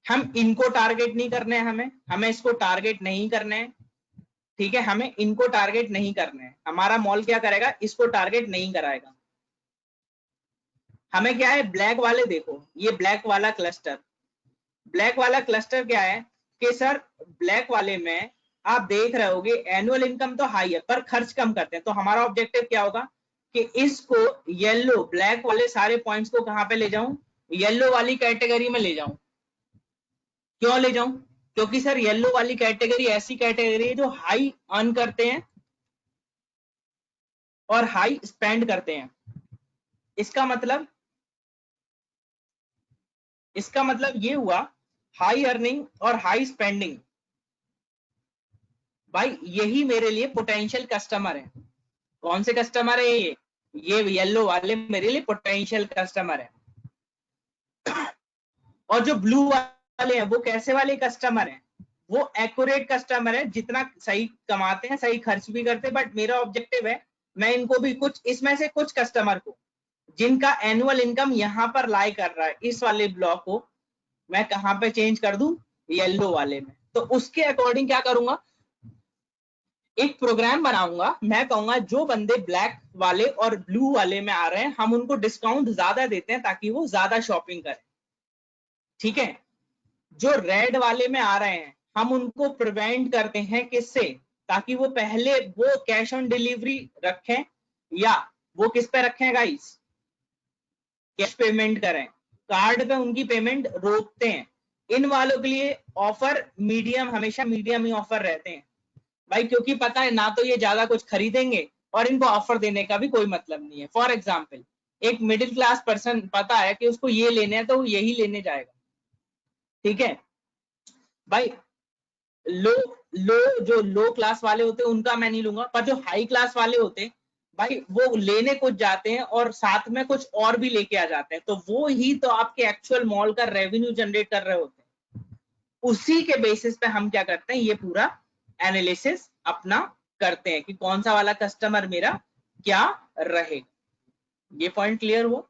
हम इनको टारगेट नहीं करने हैं, हमें इसको टारगेट नहीं करने हैं, ठीक है, हमें इनको टारगेट नहीं करने हैं। हमारा मॉल क्या करेगा, इसको टारगेट नहीं कराएगा। हमें क्या है, ब्लैक वाले देखो, ये ब्लैक वाला क्लस्टर, ब्लैक वाला क्लस्टर क्या है कि सर ब्लैक वाले में आप देख रहे होगे एनुअल इनकम तो हाई है पर खर्च कम करते हैं। तो हमारा ऑब्जेक्टिव क्या होगा कि इसको येलो, ब्लैक वाले सारे पॉइंट्स को कहां पे ले जाऊं, येलो वाली कैटेगरी में ले जाऊं। क्यों ले जाऊं, क्योंकि सर येलो वाली कैटेगरी ऐसी कैटेगरी है जो हाई अर्न करते हैं और हाई स्पेंड करते हैं। इसका मतलब ये हुआ हाई अर्निंग और हाई स्पेंडिंग। भाई यही मेरे लिए पोटेंशियल कस्टमर है। कौन से कस्टमर है ये येलो वाले मेरे लिए पोटेंशियल कस्टमर है। और जो ब्लू वाले हैं वो कैसे वाले कस्टमर हैं, वो एक्यूरेट कस्टमर है, जितना सही कमाते हैं सही खर्च भी करते हैं। बट मेरा ऑब्जेक्टिव है मैं इनको भी कुछ, इसमें से कुछ कस्टमर को जिनका एनुअल इनकम यहाँ पर लाई कर रहा है, इस वाले ब्लॉक को मैं कहां पे चेंज कर दूं, येलो वाले में। तो उसके अकॉर्डिंग क्या करूंगा, एक प्रोग्राम बनाऊंगा। मैं कहूंगा जो बंदे ब्लैक वाले और ब्लू वाले में आ रहे हैं हम उनको डिस्काउंट ज्यादा देते हैं ताकि वो ज्यादा शॉपिंग करें, ठीक है। जो रेड वाले में आ रहे हैं हम उनको प्रिवेंट करते हैं किससे, ताकि वो पहले वो कैश ऑन डिलीवरी रखें या वो किस पे रखें गाइस, कैश पेमेंट करें, कार्ड पे उनकी पेमेंट रोकते हैं। इन वालों के लिए ऑफर मीडियम, हमेशा मीडियम ही ऑफर रहते हैं भाई, क्योंकि पता है ना तो ये ज्यादा कुछ खरीदेंगे और इनको ऑफर देने का भी कोई मतलब नहीं है। फॉर एग्जाम्पल एक मिडिल क्लास पर्सन पता है कि उसको ये लेने हैं तो वो यही लेने जाएगा, ठीक है भाई। लो लो जो लो क्लास वाले होते हैं उनका मैं नहीं लूंगा, पर जो हाई क्लास वाले होते हैं भाई वो लेने कुछ जाते हैं और साथ में कुछ और भी लेके आ जाते हैं, तो वो ही तो आपके एक्चुअल मॉल का रेवेन्यू जनरेट कर रहे होते हैं। उसी के बेसिस पे हम क्या करते हैं, ये पूरा एनालिसिस अपना करते हैं कि कौन सा वाला कस्टमर मेरा क्या रहेगा। ये पॉइंट क्लियर हुआ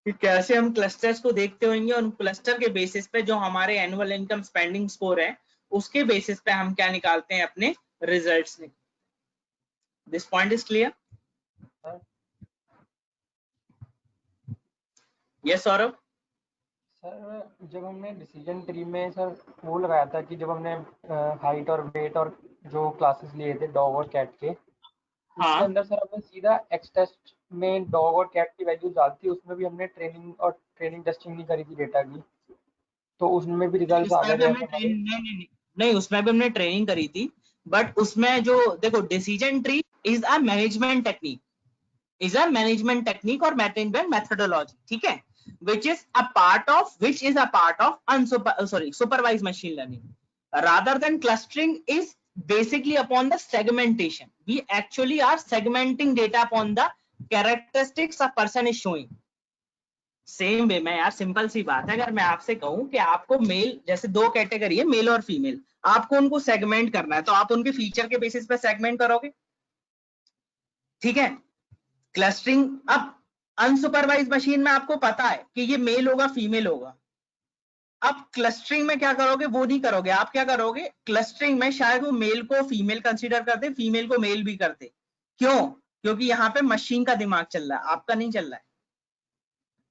कि कैसे हम क्लस्टर्स को देखते होंगे और क्लस्टर के बेसिस पे जो हमारे एनुअल इनकम स्पेंडिंग स्कोर है उसके बेसिस पे हम क्या निकालते हैं, अपने रिजल्ट्स निकालते हैं। This point is clear? Yes Saurabh. Sir जब हमने डिसीजन ट्री में सर वो लगाया था कि जब हमने हाइट और वेट और जो क्लासेस लिए थे डॉग और कैट के, उसके हाँ अंदर सर हमने सीधा एक्स टेस्ट में डॉग और कैट की वैल्यू डाली थी। उसमें भी हमने ट्रेनिंग टेस्टिंग नहीं करी थी डेटा की, तो उसमें भी रिजल्ट्स आ गए उसमें भी थे हमने हमारे। नहीं उसमें भी हमने ट्रेनिंग करी थी, बट उसमें जो देखो decision tree is a management technique, is a management technique or management methodology, ठीक है, which is a part of supervised machine learning rather than clustering is basically upon the segmentation. We actually are segmenting data upon the characteristics a person is showing. Same way में यार, simple सी बात है, अगर मैं आपसे कहूं कि आपको मेल, जैसे दो कैटेगरी है मेल और फीमेल, आपको उनको सेगमेंट करना है, तो आप उनके फीचर के बेसिस पे सेगमेंट करोगे, ठीक है। क्लस्टरिंग, अब अनसुपरवाइज मशीन में आपको पता है कि ये मेल होगा फीमेल होगा, अब क्लस्टरिंग में क्या करोगे, वो नहीं करोगे, आप क्या करोगे, क्लस्टरिंग में शायद वो मेल को फीमेल कंसीडर करते, फीमेल को मेल भी करते, क्यों, क्योंकि यहाँ पे मशीन का दिमाग चल रहा है, आपका नहीं चल रहा है,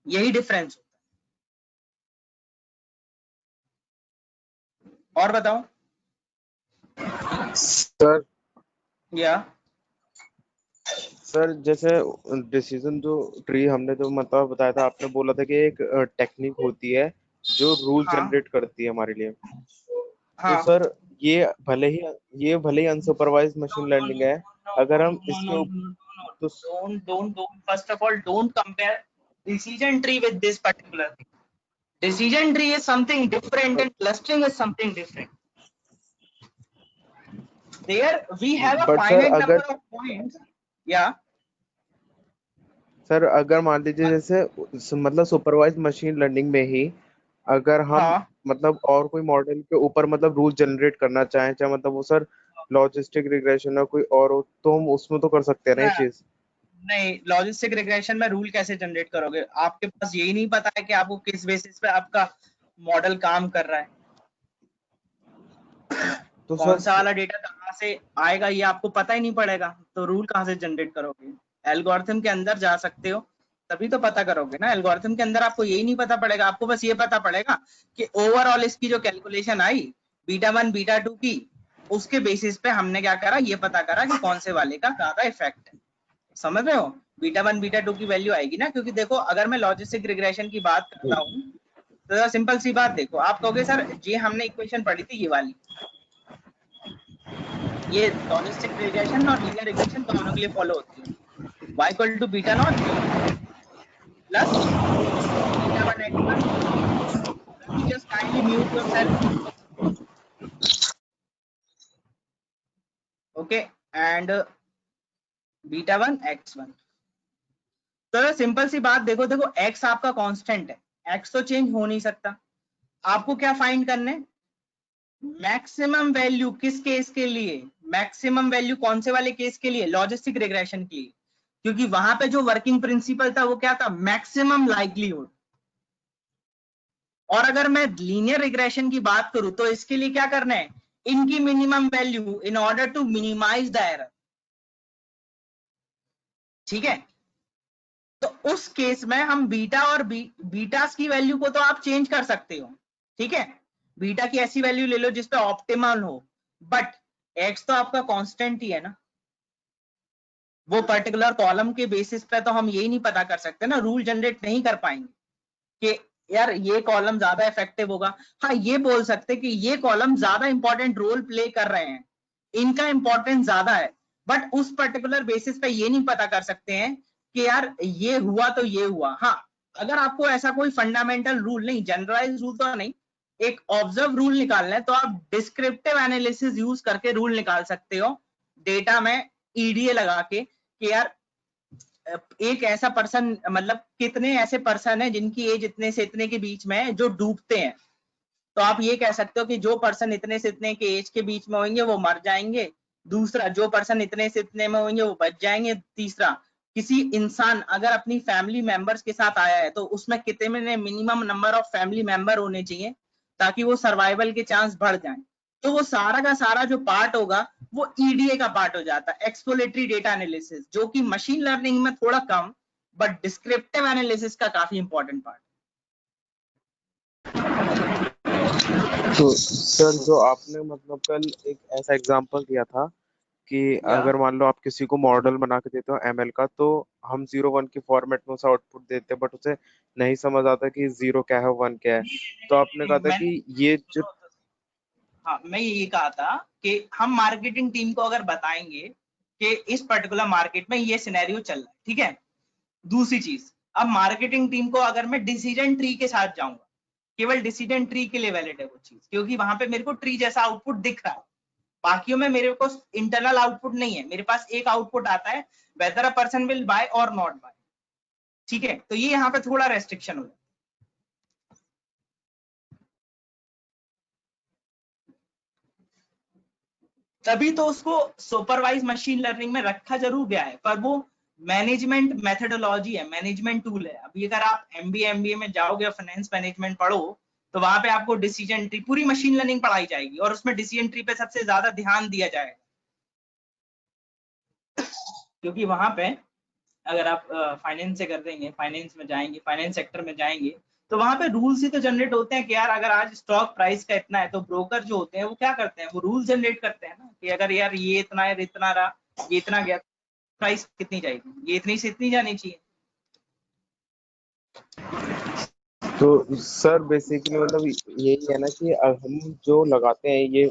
यही डिफरेंस होता है। और बताओ सर। या सर जैसे डिसीजन जो ट्री हमने जो मतलब बताया था, आपने बोला था कि एक टेक्निक होती है जो रूल हाँ जनरेट करती है हमारे लिए। तो हाँ, सर ये भले ही अनसुपरवाइज मशीन लर्निंग है, अगर हम इसके तो don't first of all don't compare decision tree with this particular thing. Decision tree is something different and clustering is something different. There we have a but sir finite अगर number of points. Yeah. Sir अगर मान लीजिए जैसे मतलब supervise machine learning में ही अगर हम हाँ, मतलब और कोई मॉडल के ऊपर मतलब रूल जनरेट करना चाहें, चाहे मतलब वो सर लॉजिस्टिक रिग्रेशन या कोई और हो, तो हम उसमें तो कर सकते हैं ना ये ना, चीज। नहीं, लॉजिस्टिक रिग्रेशन में रूल कैसे जनरेट करोगे, आपके पास यही नहीं पता है कि आपको किस बेसिस पे आपका मॉडल काम कर रहा है, तो कौन सर सा वाला डेटा कहाँ से आएगा ये आपको पता ही नहीं पड़ेगा, तो रूल कहाँ से जनरेट करोगे। एल्गोरिथम के अंदर जा सकते हो तभी तो पता करोगे ना, एल्गोरिथम के अंदर आपको यही नहीं पता पड़ेगा, आपको बस ये पता पड़ेगा कि ओवरऑल इसकी जो कैलकुलेशन आई बीटा 1 बीटा 2 की, उसके बेसिस पे हमने क्या करा, ये पता करा कि कौन से वाले का ज्यादा इफेक्ट है, समझ रहे हो। बीटा 1 बीटा 2 की वैल्यू आएगी ना, क्योंकि देखो अगर मैं लॉजिस्टिक रिग्रेशन की बात करता हूँ तो सिंपल सी बात देखो, आप कहोगे सर ये हमने इक्वेशन पढ़ी थी ये वाली, ये लॉजिस्टिक रिग्रेशन और लीनियर रिग्रेशन दोनों के लिए फॉलो होती है, y equal to beta naught plus beta 1 x1, let me just kindly mute yourself, okay, and beta 1 x1। तो सिंपल सी बात देखो, देखो x आपका कांस्टेंट है, x तो चेंज हो नहीं सकता, आपको क्या फाइंड करने, मैक्सिमम वैल्यू किस केस के लिए, मैक्सिमम वैल्यू कौन से वाले केस के लिए, लॉजिस्टिक रिग्रेशन के लिए, क्योंकि वहां पे जो वर्किंग प्रिंसिपल था वो क्या था, मैक्सिमम लाइक्लीहुड। और अगर मैं लीनियर रिग्रेशन की बात करूं तो इसके लिए क्या करना है, इनकी minimum value in order to minimise the error, ठीक है। तो उस केस में हम बीटा और बीटास की वैल्यू को तो आप चेंज कर सकते हो, ठीक है, बीटा की ऐसी वैल्यू ले लो जिसपे ऑप्टिमल हो, बट एक्स तो आपका कांस्टेंट ही है ना, वो पर्टिकुलर कॉलम के बेसिस पे तो हम यही नहीं पता कर सकते ना, रूल जनरेट नहीं कर पाएंगे कि यार ये कॉलम ज्यादा इफेक्टिव होगा, हाँ ये बोल सकते कि ये कॉलम ज्यादा इंपॉर्टेंट रोल प्ले कर रहे हैं, इनका इंपॉर्टेंस ज्यादा है, बट उस पर्टिकुलर बेसिस पे ये नहीं पता कर सकते हैं कि यार ये हुआ तो ये हुआ। हाँ, अगर आपको ऐसा कोई फंडामेंटल रूल नहीं, जनरलाइज रूल तो नहीं, एक ऑब्जर्व रूल निकालना है तो आप डिस्क्रिप्टिव एनालिसिस यूज करके रूल निकाल सकते हो, डेटा में ईडीए लगा के कि यार एक ऐसा पर्सन, मतलब कितने ऐसे पर्सन है जिनकी एज इतने से इतने के बीच में है जो डूबते हैं, तो आप ये कह सकते हो कि जो पर्सन इतने से इतने के एज के बीच में होंगे वो मर जाएंगे, दूसरा जो पर्सन इतने से इतने में होंगे वो बच जाएंगे, तीसरा किसी इंसान अगर अपनी फैमिली मेंबर्स के साथ आया है तो उसमें कितने minimum number of family member होने चाहिए ताकि वो सर्वाइवल के चांस बढ़ जाए, तो वो सारा का सारा जो पार्ट होगा वो ईडीए का पार्ट हो जाता है, एक्सप्लोरेटरी डेटा एनालिसिस, जो कि मशीन लर्निंग में थोड़ा कम बट डिस्क्रिप्टिव एनालिसिस का काफी इंपॉर्टेंट पार्ट। तो सर जो आपने मतलब कल एक ऐसा एग्जांपल दिया था कि या अगर मान लो आप किसी को मॉडल बना के देते हो एमएल का, तो हम 0 1 की फॉर्मेट में उसे आउटपुट देते हैं, बट उसे नहीं समझ आता कि 0 क्या है 1 क्या है। तो आपने कहा था मैंने कि ये जो हाँ, मैं ये कहा था कि हम मार्केटिंग टीम को अगर बताएंगे कि इस पर्टिकुलर मार्केट में ये सिनेरियो चल रहा है, ठीक है। दूसरी चीज, अब मार्केटिंग टीम को अगर मैं डिसीजन ट्री के साथ जाऊंगा, केवल डिसीजन ट्री के लिए वैलिड है वो चीज, क्योंकि वहां पे मेरे को ट्री जैसा आउटपुट दिख रहा है, बाकियों में मेरे को इंटरनल आउटपुट नहीं है, मेरे पास एक आउटपुट आता है weather a person will buy और नॉट बाय। ठीक है, तो ये यहाँ पे थोड़ा रेस्ट्रिक्शन हो जाता है। तभी तो उसको सुपरवाइज मशीन लर्निंग में रखा जरूर गया है, पर वो मैनेजमेंट मेथोडोलॉजी है, मैनेजमेंट टूल है। अभी अगर आप एमबीए में जाओगे और फाइनेंस मैनेजमेंट पढ़ो तो वहां पे आपको डिसीजन ट्री, पूरी मशीन लर्निंग पढ़ाई जाएगी और उसमें डिसीजन ट्री पे सबसे ज्यादा ध्यान दिया जाएगा, क्योंकि वहां पे अगर आप फाइनेंस से कर देंगे, फाइनेंस में जाएंगे, फाइनेंस सेक्टर में जाएंगे, तो वहां पे रूल्स ही तो जनरेट होते हैं कि यार अगर आज स्टॉक प्राइस का इतना है, तो ब्रोकर जो होते हैं वो क्या करते हैं, वो रूल जनरेट करते हैं ना कि अगर यार ये इतना है, इतना रहा, ये इतना गया, प्राइस कितनी जाएगी, ये इतनी से इतनी जानी चाहिए। तो सर बेसिकली मतलब यही है ना कि हम जो लगाते हैं ये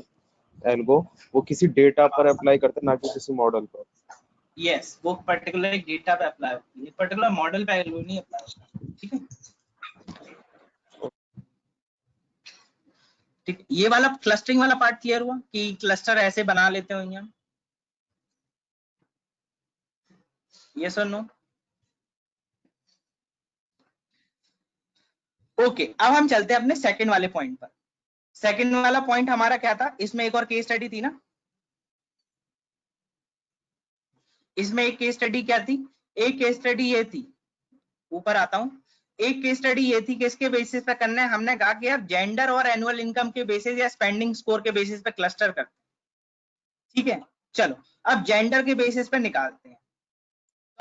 एल्गो, वो किसी डेटा पर अप्लाई करते हैं, ना कि किसी मॉडल पर। यस, वो पर्टिकुलर एक डेटा पे अप्लाई होती है, पर्टिकुलर मॉडल पे नहीं अप्लाई होता। ठीक है, ठीक, ये वाला क्लस्टरिंग वाला पार्ट क्लियर हुआ कि क्लस्टर ऐसे बना लेते होंगे हम। यस और नो? ओके, अब हम चलते हैं अपने सेकंड वाले पॉइंट पर। सेकंड वाला पॉइंट हमारा क्या था, इसमें एक और केस स्टडी थी ना, इसमें एक केस स्टडी क्या थी, एक केस स्टडी ये थी, ऊपर आता हूं, एक केस स्टडी ये थी कि इसके बेसिस पे करना है, हमने कहा कि यार जेंडर और एनुअल इनकम के बेसिस या स्पेंडिंग स्कोर के बेसिस पे क्लस्टर करते हैं। ठीक है, चलो अब जेंडर के बेसिस पे निकालते हैं।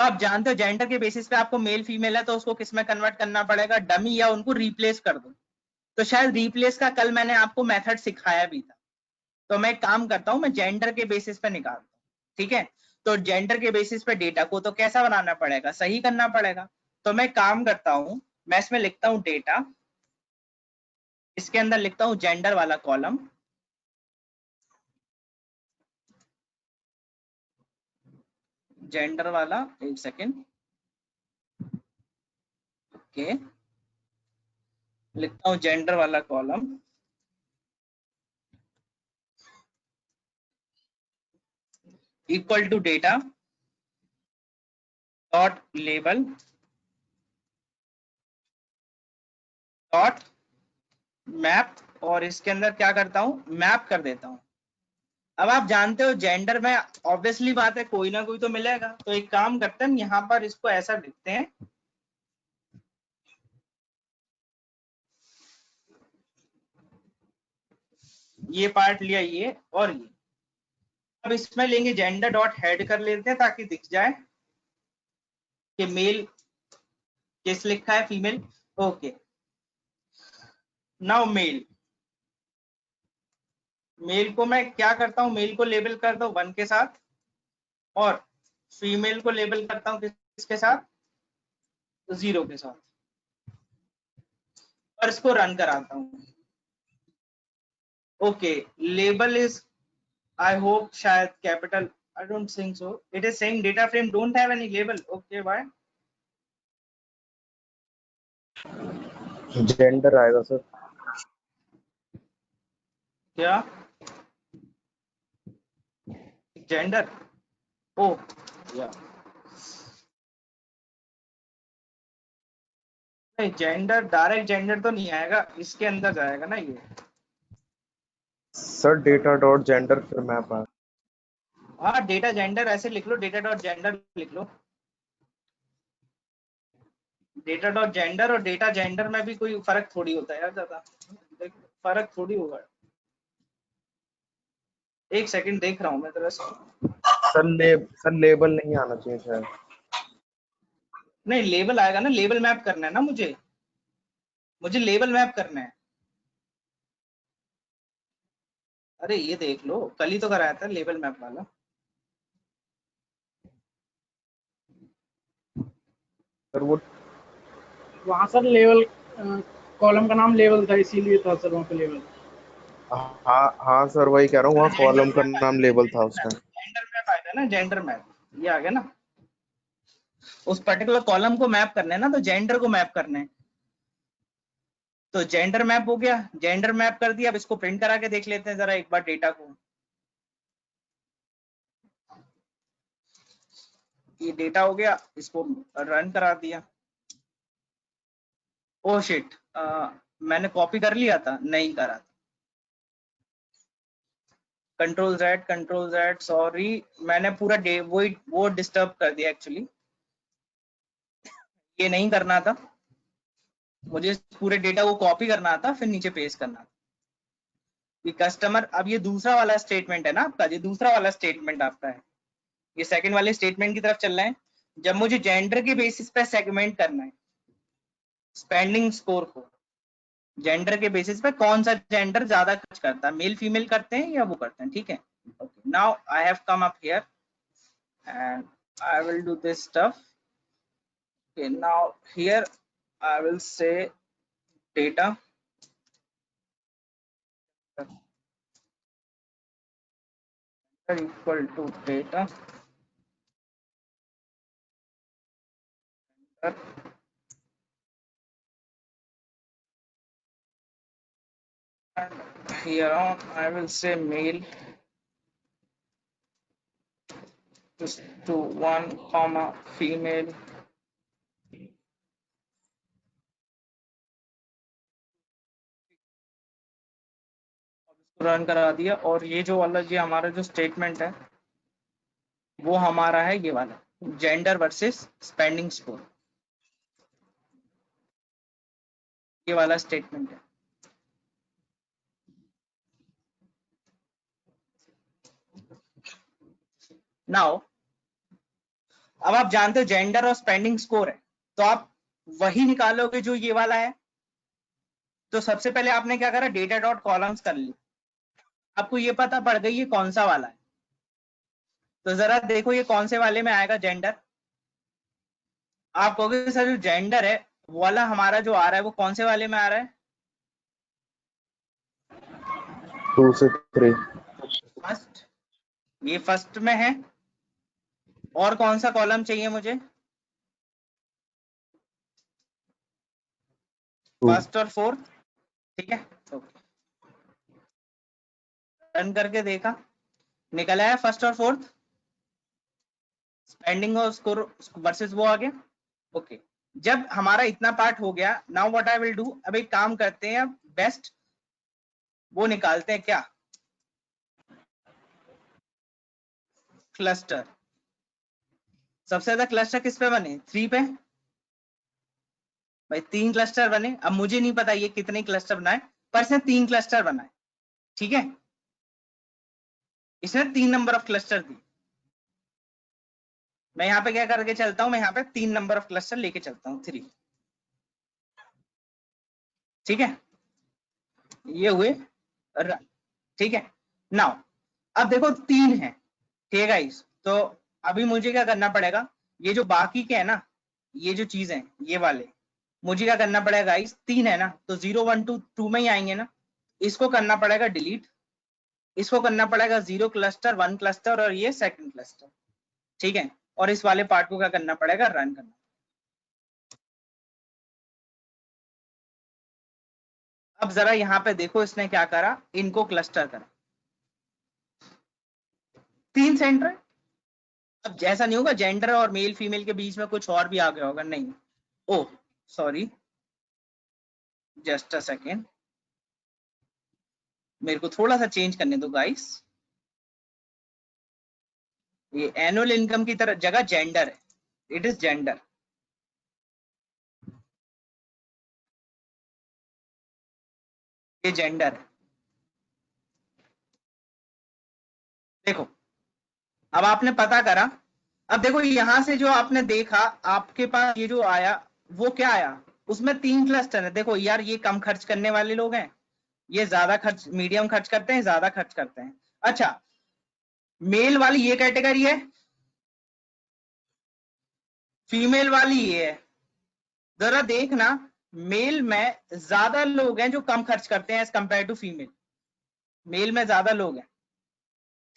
तो आप जानते हो जेंडर के बेसिस पे आपको मेल फीमेल है तो उसको किस में कन्वर्ट करना पड़ेगा, डमी, या उनको रिप्लेस कर दो। तो शायद रिप्लेस का कल मैंने आपको मेथड सिखाया भी था, तो मैं एक काम करता हूं, मैं जेंडर के बेसिस पे निकालता हूं। ठीक है, तो जेंडर के बेसिस पे डेटा को तो कैसा बनाना पड़ेगा, सही करना पड़ेगा। तो मैं काम करता हूं, मैं इसमें लिखता हूं डेटा, इसके अंदर लिखता हूं जेंडर वाला कॉलम, जेंडर वाला, एक सेकेंड, ओके, लिखता हूं जेंडर वाला column equal to data dot label dot map, और इसके अंदर क्या करता हूं, मैप कर देता हूं। अब आप जानते हो जेंडर में ऑब्वियसली बात है कोई ना कोई तो मिलेगा, तो एक काम करते हैं यहां पर इसको ऐसा लिखते हैं, ये पार्ट लिया ये और ये। अब इसमें लेंगे जेंडर डॉट हेड कर लेते हैं ताकि दिख जाए कि मेल किस लिखा है, female. Okay, now male, male को मैं क्या करता हूं, मेल को लेबल करता हूं 1 के साथ, और फीमेल को लेबल करता हूं किसके साथ, 0 के साथ, और इसको रन कराता हूं। Okay, label is, I hope शायद capital, I don't think so. It is saying data frame don't have any label. Okay, why? Gender आएगा सर। क्या? Gender? Oh, yeah. नहीं, जेंडर डायरेक्ट जेंडर तो नहीं आएगा, इसके अंदर जाएगा ना ये। सर डेटा डॉट जेंडर फिर मैप आएगा। हाँ, डेटा जेंडर ऐसे लिख लो, डेटा डॉट जेंडर लिख लो, डेटा डॉट जेंडर, और डेटा जेंडर में भी कोई फर्क थोड़ी होता है यार ज्यादा, फर्क थोड़ी होगा। एक सेकंड देख रहा हूँ मैं तरह से। सर लेबल नहीं आना चाहिए शायद। नहीं, लेबल आएगा ना, लेबल मैप करना है ना मुझे, मुझे लेबल मैप करना है। अरे ये देख लो, कल ही तो कराया था लेबल मैप वाला। सर वो वहाँ सर लेवल कॉलम का नाम लेवल था, इसीलिए था सर वहाँ पे लेवल। हाँ हाँ सर वही कह रहा हूँ, वहाँ कॉलम का नाम लेबल था उसका। जेंडर मैप आएगा ना, जेंडर मैप, ये आ गया ना, उस पर्टिकुलर कॉलम को मैप करना है ना, तो जेंडर को मैप करना है। तो जेंडर मैप हो गया, जेंडर मैप कर दिया। अब इसको प्रिंट करा के देख लेते हैं जरा एक बार डेटा को। ये डेटा हो गया, इसको रन करा दिया। ओ शिट, मैंने कॉपी कर लिया था, नहीं करा था। कंट्रोल Z, सॉरी, मैंने पूरा डे वो डिस्टर्ब कर दिया एक्चुअली। ये नहीं करना था मुझे, पूरे डेटा को कॉपी करना था फिर नीचे पेस्ट करना था। ये कस्टमर, अब ये दूसरा वाला स्टेटमेंट है ना आपका, ये दूसरा वाला स्टेटमेंट आपका है, ये सेकंड वाले स्टेटमेंट की तरफ चल रहे हैं। जब मुझे जेंडर के बेसिस पे सेगमेंट करना है स्पेंडिंग स्कोर को, जेंडर के बेसिस पे कौन सा जेंडर ज्यादा खर्च करता है, मेल फीमेल करते हैं या वो करते हैं, ठीक है। Okay, now I have come up here and I will do this stuff. Okay, now here I will say data equal to data and here on I will say male to 1 comma female run करा दिया। और ये जो वाला ये हमारा जो statement है वो हमारा है ये वाला जेंडर वर्सेस स्पेंडिंग स्कोर, ये वाला स्टेटमेंट है। नाउ अब आप जानते हो जेंडर और स्पेंडिंग स्कोर है, तो आप वही निकालोगे जो ये वाला है। तो सबसे पहले आपने क्या करा, डेटा डॉट कॉलम्स कर ली, आपको ये पता पड़ गई ये कौन सा वाला है। तो जरा देखो ये कौन से वाले में आएगा जेंडर। आप कहोगे सर जो जेंडर है वो वाला हमारा जो आ रहा है वो कौन से वाले में आ रहा है, 2 से 3। फर्स्ट, ये फर्स्ट में है। और कौन सा कॉलम चाहिए मुझे, फर्स्ट और फोर्थ, ठीक है। रन करके देखा, निकल आया फर्स्ट और फोर्थ, स्पेंडिंग और स्कोर वर्सेस वो आ गया। ओके, जब हमारा इतना पार्ट हो गया, now what I will do, अब एक काम करते हैं, अब बेस्ट वो निकालते हैं क्या, क्लस्टर। सबसे ज्यादा क्लस्टर किस पे बने, 3 पे भाई, 3 क्लस्टर बने। अब मुझे नहीं पता ये कितने क्लस्टर बनाए, पर इसने 3 क्लस्टर बनाए, ठीक है। इसने 3 नंबर ऑफ क्लस्टर दी। मैं यहाँ पे क्या करके चलता हूँ, मैं यहाँ पे 3 नंबर ऑफ क्लस्टर लेके चलता हूँ, 3, ठीक है। ये हुए, ठीक है। नाउ अब देखो 3 है, ठीक है गाइस। तो अभी मुझे क्या करना पड़ेगा, ये जो बाकी के है ना, ये जो चीज है ये वाले, मुझे क्या करना पड़ेगा गाइस, 3 है ना, तो 0 1 2 2 में ही आएंगे ना। इसको करना पड़ेगा डिलीट, इसको करना पड़ेगा 0 क्लस्टर 1 क्लस्टर और ये सेकंड क्लस्टर, ठीक है। और इस वाले पार्ट को क्या करना पड़ेगा, रन करना। अब जरा यहाँ पे देखो इसने क्या करा, इनको क्लस्टर करा, 3 सेंटर है। अब जैसा नहीं होगा जेंडर और मेल फीमेल के बीच में कुछ और भी आ गया होगा, नहीं। ओ सॉरी, जस्ट अ सेकेंड, मेरे को थोड़ा सा चेंज करने दो गाइस। ये एनुअल इनकम की तरह जगह जेंडर है, इट इज जेंडर। ये जेंडर है, देखो अब आपने पता करा। अब देखो यहां से जो आपने देखा, आपके पास ये जो आया वो क्या आया, उसमें 3 क्लस्टर है। देखो यार ये कम खर्च करने वाले लोग हैं, ये ज्यादा खर्च, मीडियम खर्च करते हैं, ज्यादा खर्च करते हैं। अच्छा, मेल वाली ये कैटेगरी है, फीमेल वाली ये है। जरा देखना, मेल में ज्यादा लोग हैं जो कम खर्च करते हैं as compare to female, male में ज्यादा लोग हैं,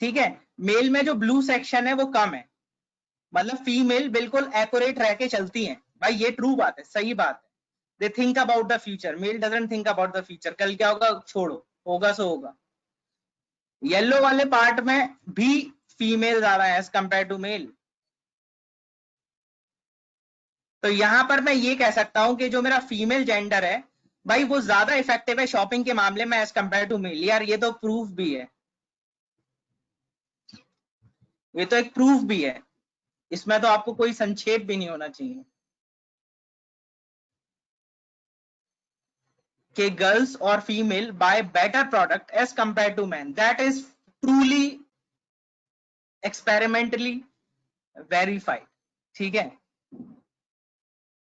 ठीक है। मेल में जो ब्लू सेक्शन है वो कम है, मतलब फीमेल बिल्कुल एक्यूरेट रह के चलती हैं भाई, ये ट्रू बात है, सही बात है। They think about the future, male doesn't think about the future, कल क्या होगा छोड़ो, होगा सो होगा। येलो वाले पार्ट में भी फीमेल ज्यादा है एज कंपेयर टू मेल, तो यहां पर मैं ये कह सकता हूं कि जो मेरा फीमेल जेंडर है भाई वो ज्यादा इफेक्टिव है शॉपिंग के मामले में एज कंपेयर टू मेल। यार ये तो प्रूफ भी है, ये तो एक प्रूफ भी है, इसमें तो आपको कोई संक्षेप भी नहीं होना चाहिए कि गर्ल्स और female buy better product as compare to man. That is truly experimentally verified. ठीक है,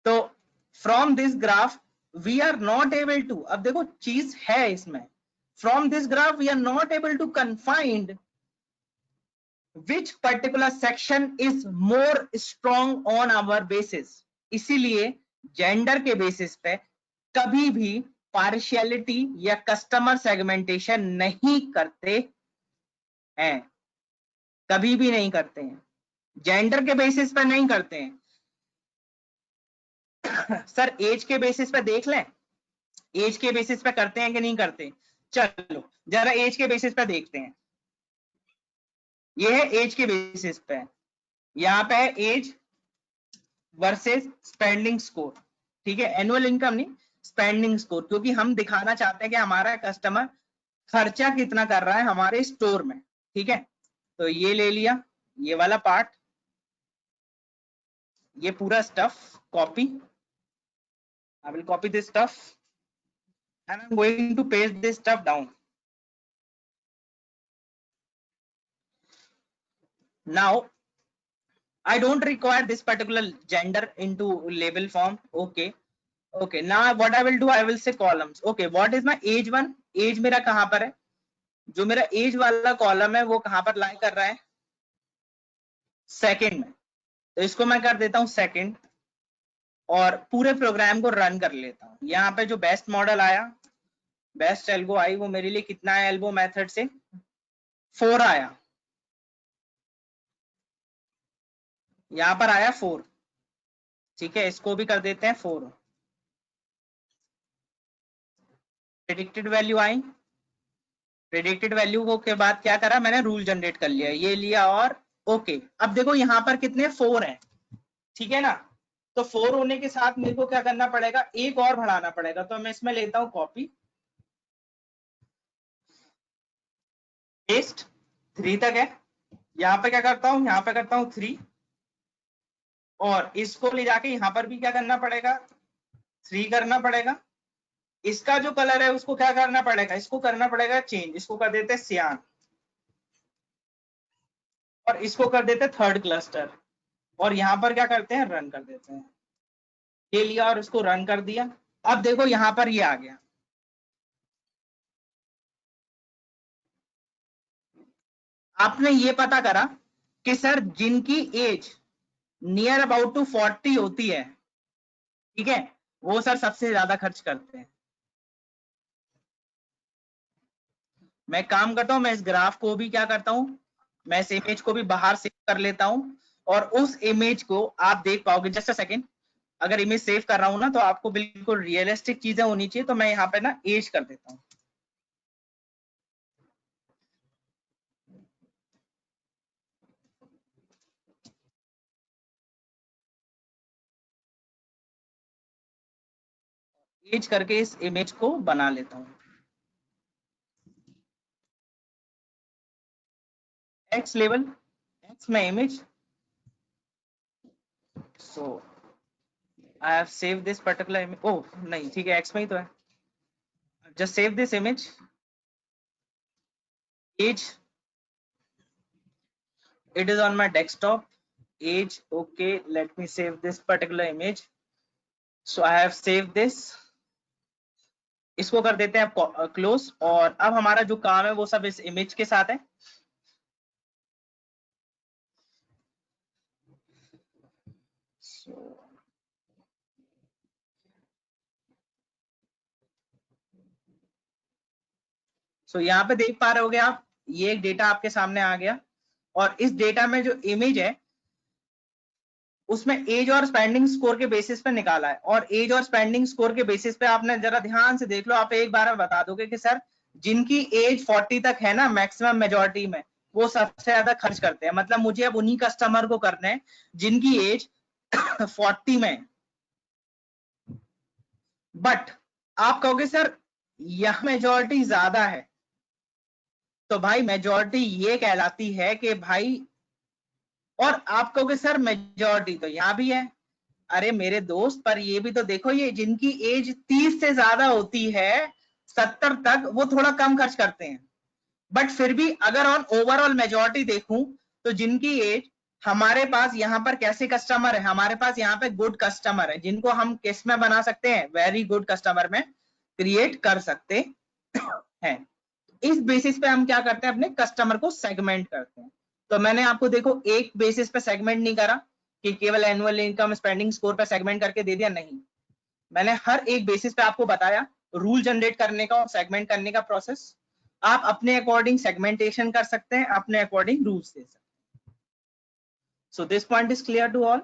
तो from this graph we are not able to, अब देखो चीज है इसमें, from this graph we are not able to confined which particular section is more strong on our basis. इसीलिए gender के बेसिस पे कभी भी पार्शियलिटी या कस्टमर सेगमेंटेशन नहीं करते हैं, कभी भी नहीं करते हैं, जेंडर के बेसिस पे नहीं करते हैं। सर एज के बेसिस पे देख लें, एज के बेसिस पे करते हैं कि नहीं करते? चलो जरा एज के बेसिस पे देखते हैं। ये है एज के बेसिस पे, यहाँ पे है एज वर्सेस स्पेंडिंग स्कोर। ठीक है, एनुअल इनकम नहीं, स्पेंडिंग स्कोर, क्योंकि हम दिखाना चाहते हैं कि हमारा कस्टमर खर्चा कितना कर रहा है हमारे स्टोर में। ठीक है, तो ये ले लिया, ये वाला पार्ट, ये पूरा stuff copy, I will copy this stuff and I'm going to paste this stuff down. Now I don't require this particular gender into label form. Okay, okay, now what I will do, I will say columns. Okay, what is my age one? Age मेरा कहां पर है? जो मेरा as वाला column है वो कहां पर लाई कर रहा है? सेकंड में, तो इसको मैं कर देता हूं सेकंड और पूरे प्रोग्राम को रन कर लेता हूं। यहाँ पे जो बेस्ट मॉडल आया, बेस्ट एल्गो आई, वो मेरे लिए कितना है? एल्गो मेथड से 4 आया, यहां पर आया 4। ठीक है, इसको भी कर देते हैं 4। प्रेडिक्टेड वैल्यू आई, प्रेडिक्टेड वैल्यू को के बाद क्या करा मैंने? रूल जनरेट कर लिया, ये लिया और ओके। अब देखो यहाँ पर कितने? 4 हैं। ठीक है ना, तो 4 होने के साथ मेरे को क्या करना पड़ेगा? एक और बढ़ाना पड़ेगा, तो मैं इसमें लेता हूं कॉपी पेस्ट, 3 तक है, यहाँ पे क्या करता हूं? यहाँ पे करता हूं 3 और इसको ले जाके यहाँ पर भी क्या करना पड़ेगा? 3 करना पड़ेगा। इसका जो कलर है उसको क्या करना पड़ेगा? इसको करना पड़ेगा चेंज, इसको कर देते सियान और इसको कर देते थर्ड क्लस्टर और यहाँ पर क्या करते हैं? रन कर देते हैं। ये लिया और इसको रन कर दिया। अब देखो यहाँ पर ये आ गया, आपने ये पता करा कि सर जिनकी एज नियर अबाउट टू 40 होती है, ठीक है, वो सर सबसे ज्यादा खर्च करते हैं। मैं काम करता हूं, मैं इस ग्राफ को भी क्या करता हूं, मैं इस इमेज को भी बाहर सेव कर लेता हूं और उस इमेज को आप देख पाओगे। जस्ट अ सेकेंड, अगर इमेज सेव कर रहा हूं ना तो आपको बिल्कुल रियलिस्टिक चीजें होनी चाहिए, तो मैं यहाँ पे ना एज कर देता हूँ। एज करके इस इमेज को बना लेता हूँ। एक्स लेवल, एक्स में image, so I have save this particular image. Oh नहीं, ठीक है, एक्स में ही तो है। Just save this image, as, it is on my desktop, age, okay, let me save this particular image. So I have saved this, इसको कर देते हैं क्लोज और अब हमारा जो काम है वो सब इस इमेज के साथ है। So यहाँ पे देख पा रहे होगे आप, ये एक डेटा आपके सामने आ गया और इस डेटा में जो इमेज है उसमें एज और स्पेंडिंग स्कोर के बेसिस पे निकाला है और एज और स्पेंडिंग स्कोर के बेसिस पे आपने जरा ध्यान से देख लो, आप एक बार बता दोगे कि सर जिनकी एज 40 तक है ना, मैक्सिमम मेजॉरिटी में वो सबसे ज्यादा खर्च करते हैं। मतलब मुझे अब उन्हीं कस्टमर को करना है जिनकी एज 40 में, बट आप कहोगे सर यह मेजॉरिटी ज्यादा है, तो भाई मेजॉरिटी ये कहलाती है कि भाई, और आप कहोगे सर मेजॉरिटी तो यहां भी है, अरे मेरे दोस्त पर ये भी तो देखो, ये जिनकी एज 30 से ज्यादा होती है 70 तक, वो थोड़ा कम खर्च करते हैं, बट फिर भी अगर ऑन ओवरऑल मेजॉरिटी देखूं तो जिनकी एज, हमारे पास यहाँ पर कैसे कस्टमर है, हमारे पास यहाँ पे गुड कस्टमर है, जिनको हम किस में बना सकते हैं, वेरी गुड कस्टमर में क्रिएट कर सकते हैं। इस बेसिस पे हम क्या करते हैं, अपने कस्टमर को सेगमेंट करते हैं। तो मैंने आपको देखो एक बेसिस पे सेगमेंट नहीं करा कि केवल एनुअल इनकम स्पेंडिंग स्कोर पे सेगमेंट करके दे दिया, नहीं, मैंने हर एक बेसिस पे आपको बताया रूल जनरेट करने का और सेगमेंट करने का प्रोसेस। आप अपने अकॉर्डिंग सेगमेंटेशन कर सकते हैं, अपने अकॉर्डिंग रूल्स दे सकते हैं। So this point is clear to all?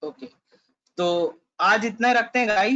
Okay, तो आज इतना रखते हैं गाइस।